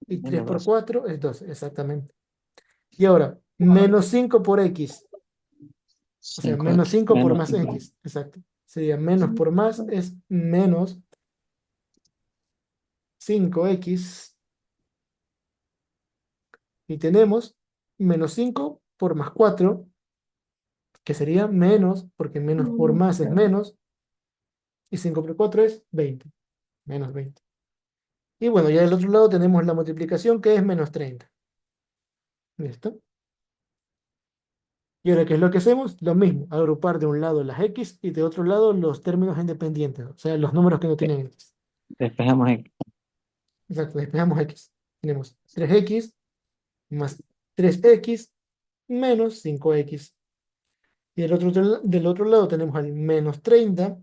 y 3 Menos por 2. 4 es 12, exactamente. Y ahora, menos 5 por x, o sea, 5 menos x 5 por menos más 5. x, exacto. Sería menos por más es menos 5x, y tenemos menos 5 por más 4, que sería menos, porque menos por más es menos, y 5 por 4 es 20, menos 20. Y bueno, ya del otro lado tenemos la multiplicación que es menos 30. ¿Listo? Y ahora, ¿qué es lo que hacemos? Lo mismo, agrupar de un lado las x y de otro lado los términos independientes, o sea, los números que no tienen x. Despejamos x. Exacto, despejamos x. Tenemos 3x más 3x menos 5x. Y del otro lado tenemos al menos 30.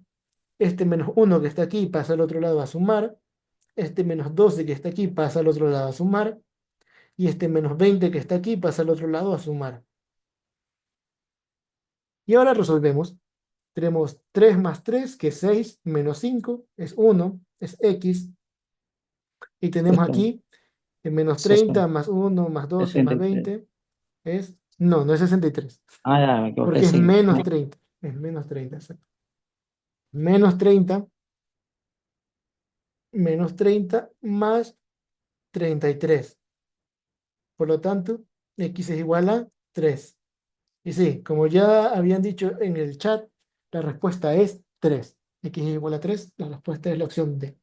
Este menos 1 que está aquí pasa al otro lado a sumar. Este menos 12 que está aquí pasa al otro lado a sumar. Y este menos 20 que está aquí pasa al otro lado a sumar. Y ahora resolvemos. Tenemos 3 más 3, que es 6, menos 5, es 1, es x. Y tenemos Esto, aquí menos eso, 30 más 1 más 12 más 63. 20 es... No, no es 63, Ah, ya, me equivoqué, porque es sí. menos 30. Es menos 30, exacto. Menos 30, menos 30 más 33. Por lo tanto, x es igual a 3. Y sí, como ya habían dicho en el chat, la respuesta es 3. X es igual a 3, la respuesta es la opción D.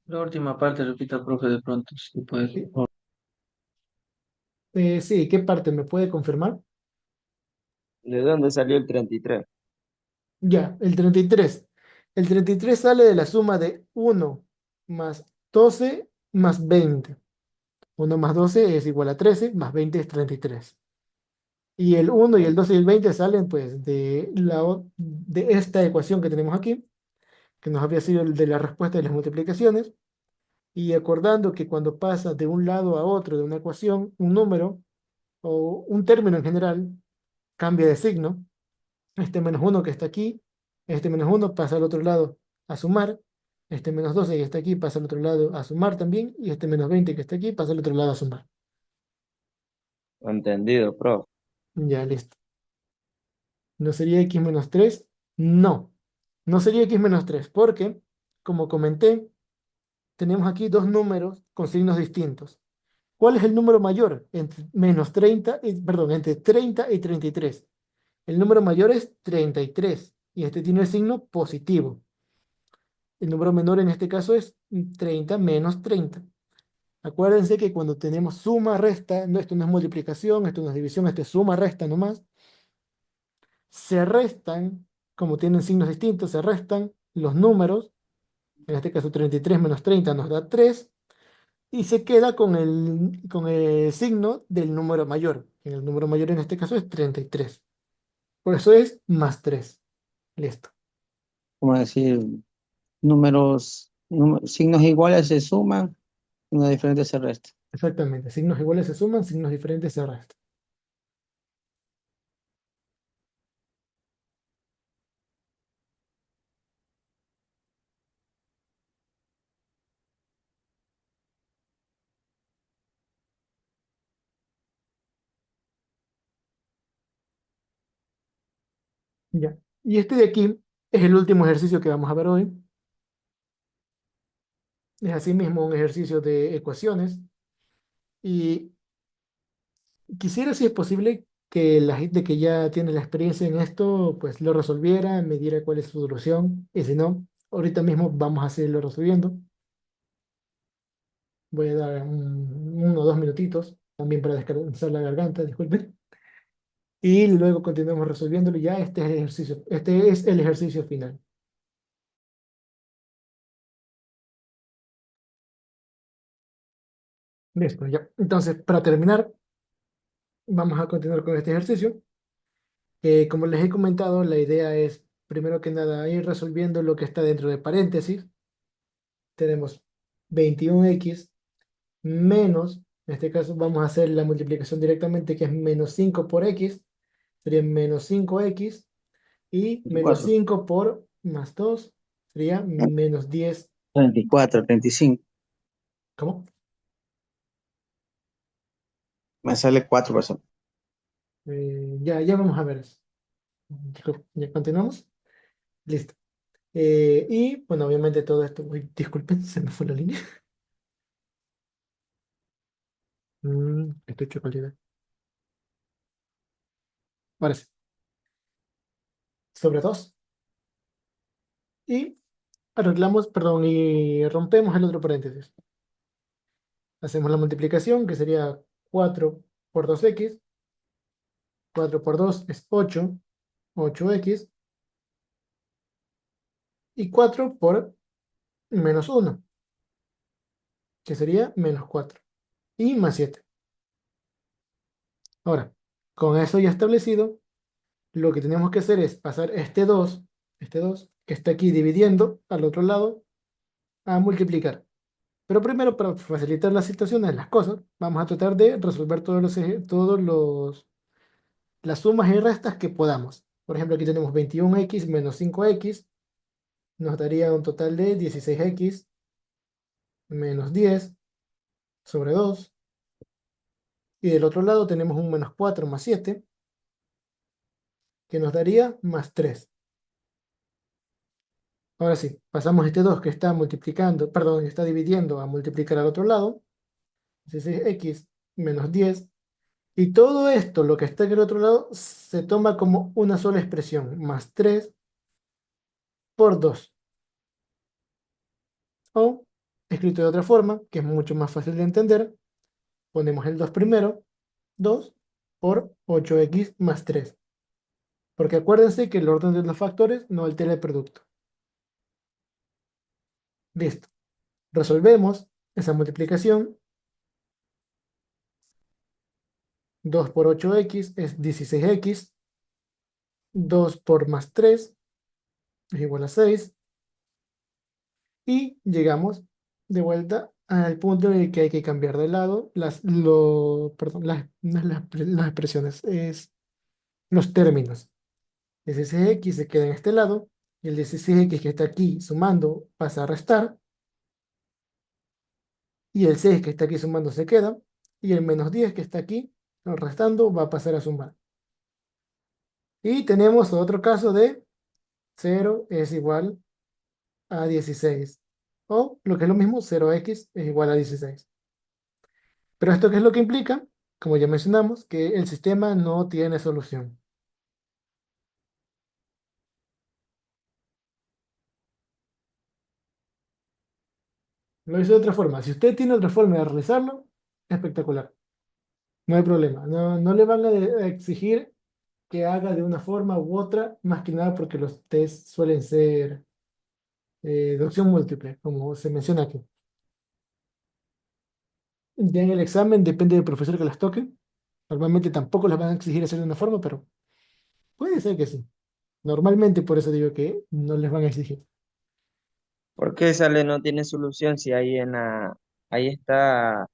La última parte, repita, profe, de pronto, si puede, por ¿Sí? favor. Sí, ¿qué parte me puede confirmar? ¿De dónde salió el 33? Ya, el 33. El 33 sale de la suma de 1 más 12 más 20. 1 más 12 es igual a 13, más 20 es 33. Y el 1 y el 12 y el 20 salen pues de esta ecuación que tenemos aquí, que nos había sido el de la respuesta de las multiplicaciones. Y acordando que cuando pasa de un lado a otro de una ecuación, un número o un término en general cambia de signo. Este menos uno que está aquí, este menos uno pasa al otro lado a sumar, este menos 12 que está aquí pasa al otro lado a sumar también, y este menos 20 que está aquí pasa al otro lado a sumar. Entendido, profe. Ya, listo. ¿No sería x menos 3? No, no sería x menos 3 porque, como comenté, tenemos aquí dos números con signos distintos. ¿Cuál es el número mayor? Entre menos 30, perdón, entre 30 y 33. El número mayor es 33 y este tiene el signo positivo. El número menor en este caso es 30 menos 30. Acuérdense que cuando tenemos suma, resta, no, esto no es multiplicación, esto no es división, esto es suma, resta nomás. Se restan, como tienen signos distintos, se restan los números. En este caso 33 menos 30 nos da 3. Y se queda con el signo del número mayor. El número mayor en este caso es 33. Por eso es más 3. Listo. Como decir, signos iguales se suman, signos diferentes se restan. Exactamente. Signos iguales se suman, signos diferentes se restan. Ya. Y este de aquí es el último ejercicio que vamos a ver hoy. Es asimismo un ejercicio de ecuaciones. Y quisiera, si es posible, que la gente que ya tiene la experiencia en esto, pues lo resolviera, me diera cuál es su solución. Y si no, ahorita mismo vamos a seguirlo resolviendo. Voy a dar 1 o 2 minutitos también para descansar la garganta, disculpen. Y luego continuamos resolviéndolo. Ya este es el ejercicio final. Listo, ya. Entonces, para terminar, vamos a continuar con este ejercicio. Como les he comentado, la idea es, primero que nada, ir resolviendo lo que está dentro de paréntesis. Tenemos 21x menos, en este caso vamos a hacer la multiplicación directamente, que es menos 5 por x, sería menos 5x, y menos 24, 5 por más 2 sería menos 10. 34, 35. ¿Cómo? Me sale 4 personas. Ya vamos a ver eso. Ya continuamos. Listo. Y bueno, obviamente todo esto, uy, disculpen, se me fue la línea. Estoy hecho calidad. Ahora sí, sobre 2. Y arreglamos, perdón, y rompemos el otro paréntesis. Hacemos la multiplicación, que sería 4 por 2x. 4 por 2 es 8. 8x. Y 4 por menos 1, que sería menos 4. Y más 7. Ahora, con eso ya establecido, lo que tenemos que hacer es pasar este dos que está aquí dividiendo al otro lado, a multiplicar. Pero primero, para facilitar las situaciones, las cosas, vamos a tratar de resolver las sumas y restas que podamos. Por ejemplo, aquí tenemos 21x menos 5x, nos daría un total de 16x menos 10 sobre 2. Y del otro lado tenemos un menos 4 más 7, que nos daría más 3. Ahora sí, pasamos este 2 que está multiplicando, perdón, está dividiendo a multiplicar al otro lado. 16x menos 10. Y todo esto, lo que está en el otro lado, se toma como una sola expresión, más 3 por 2. O, escrito de otra forma, que es mucho más fácil de entender, ponemos el 2 primero, 2 por 8x más 3. Porque acuérdense que el orden de los factores no altera el producto. Listo. Resolvemos esa multiplicación. 2 por 8x es 16x. 2 por más 3 es igual a 6. Y llegamos de vuelta al punto en el que hay que cambiar de lado perdón, no es las expresiones, es los términos. El 16x se queda en este lado y el 16x que está aquí sumando pasa a restar y el 6 que está aquí sumando se queda y el menos 10 que está aquí restando va a pasar a sumar. Y tenemos otro caso de 0 es igual a 16 o lo que es lo mismo 0x es igual a 16. Pero esto, ¿qué es lo que implica? Como ya mencionamos, que el sistema no tiene solución. Lo hice de otra forma. Si usted tiene otra forma de realizarlo, espectacular. No hay problema. No, no le van a exigir que haga de una forma u otra, más que nada porque los test suelen ser de opción múltiple, como se menciona aquí. Ya en el examen depende del profesor que las toque. Normalmente tampoco las van a exigir hacer de una forma, pero puede ser que sí. Normalmente por eso digo que no les van a exigir. ¿Por qué sale no tiene solución si ahí está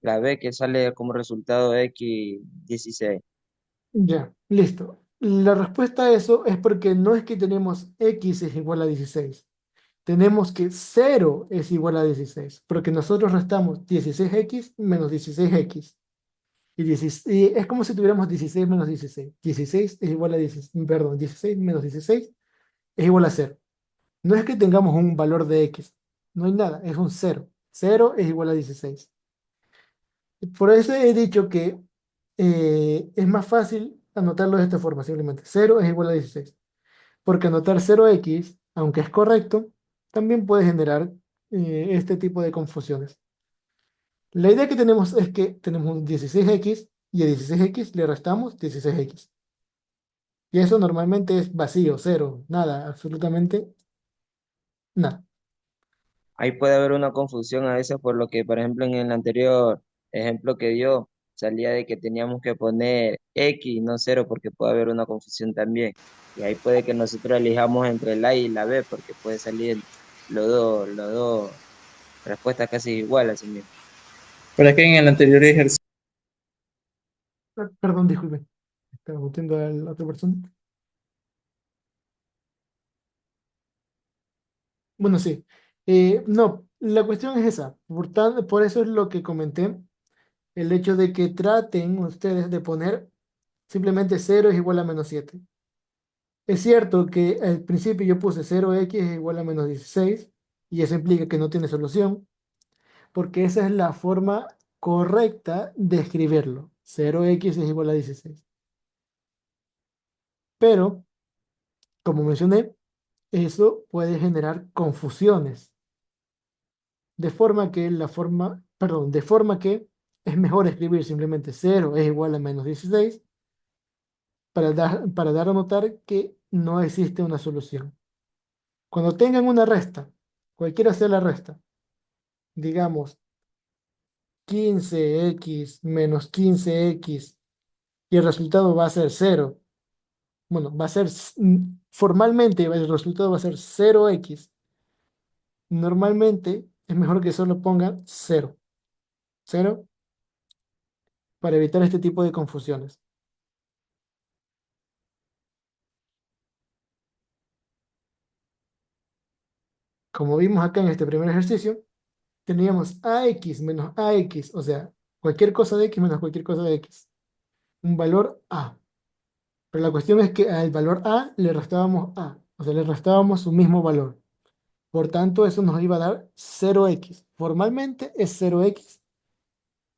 la B que sale como resultado X16? Ya, listo. La respuesta a eso es porque no es que tenemos x es igual a 16. Tenemos que 0 es igual a 16, porque nosotros restamos 16x menos 16x. Y es como si tuviéramos 16 menos 16. 16 es igual a 16, perdón, 16 menos 16 es igual a 0. No es que tengamos un valor de x, no hay nada, es un 0. 0 es igual a 16. Por eso he dicho que es más fácil anotarlo de esta forma, simplemente 0 es igual a 16. Porque anotar 0x, aunque es correcto, también puede generar este tipo de confusiones. La idea que tenemos es que tenemos un 16x y a 16x le restamos 16x. Y eso normalmente es vacío, cero, nada, absolutamente nada. Ahí puede haber una confusión a veces por lo que, por ejemplo, en el anterior ejemplo que dio, salía de que teníamos que poner X, no cero, porque puede haber una confusión también. Y ahí puede que nosotros elijamos entre la A y la B, porque puede salir los dos respuestas casi iguales, así mismo. Pero es que en el anterior ejercicio, Perdón, disculpe. Estaba metiendo a la otra persona. Bueno, sí. No, la cuestión es esa. Por eso es lo que comenté. El hecho de que traten ustedes de poner simplemente 0 es igual a menos 7. Es cierto que al principio yo puse 0x es igual a menos 16 y eso implica que no tiene solución, porque esa es la forma correcta de escribirlo. 0x es igual a 16. Pero, como mencioné, eso puede generar confusiones, de forma que es mejor escribir simplemente 0 es igual a menos 16 para dar a notar que no existe una solución. Cuando tengan una resta, cualquiera sea la resta, digamos 15x menos 15x y el resultado va a ser 0. Bueno, formalmente el resultado va a ser 0x. Normalmente es mejor que solo pongan 0. 0 para evitar este tipo de confusiones. Como vimos acá en este primer ejercicio, teníamos ax menos ax, o sea, cualquier cosa de x menos cualquier cosa de x. Un valor a. Pero la cuestión es que al valor a le restábamos a, o sea, le restábamos su mismo valor. Por tanto, eso nos iba a dar 0x. Formalmente es 0x,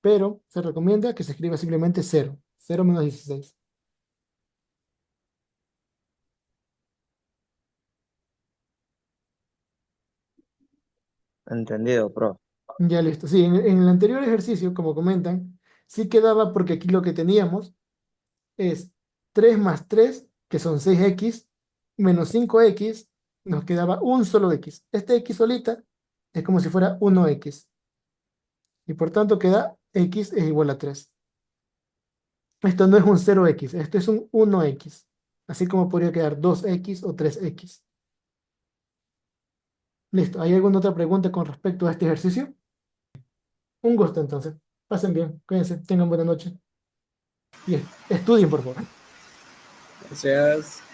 pero se recomienda que se escriba simplemente 0. 0 menos 16. Entendido, pro. Ya listo. Sí, en el anterior ejercicio, como comentan, Sí quedaba porque aquí lo que teníamos es 3 más 3 que son 6x, menos 5x, nos quedaba un solo x. Este x solita es como si fuera 1x. Y por tanto queda x es igual a 3. Esto no es un 0x, esto es un 1x. Así como podría quedar 2x o 3x. Listo. ¿Hay alguna otra pregunta con respecto a este ejercicio? Un gusto entonces. Pasen bien, cuídense, tengan buena noche. Y estudien, por favor. Gracias.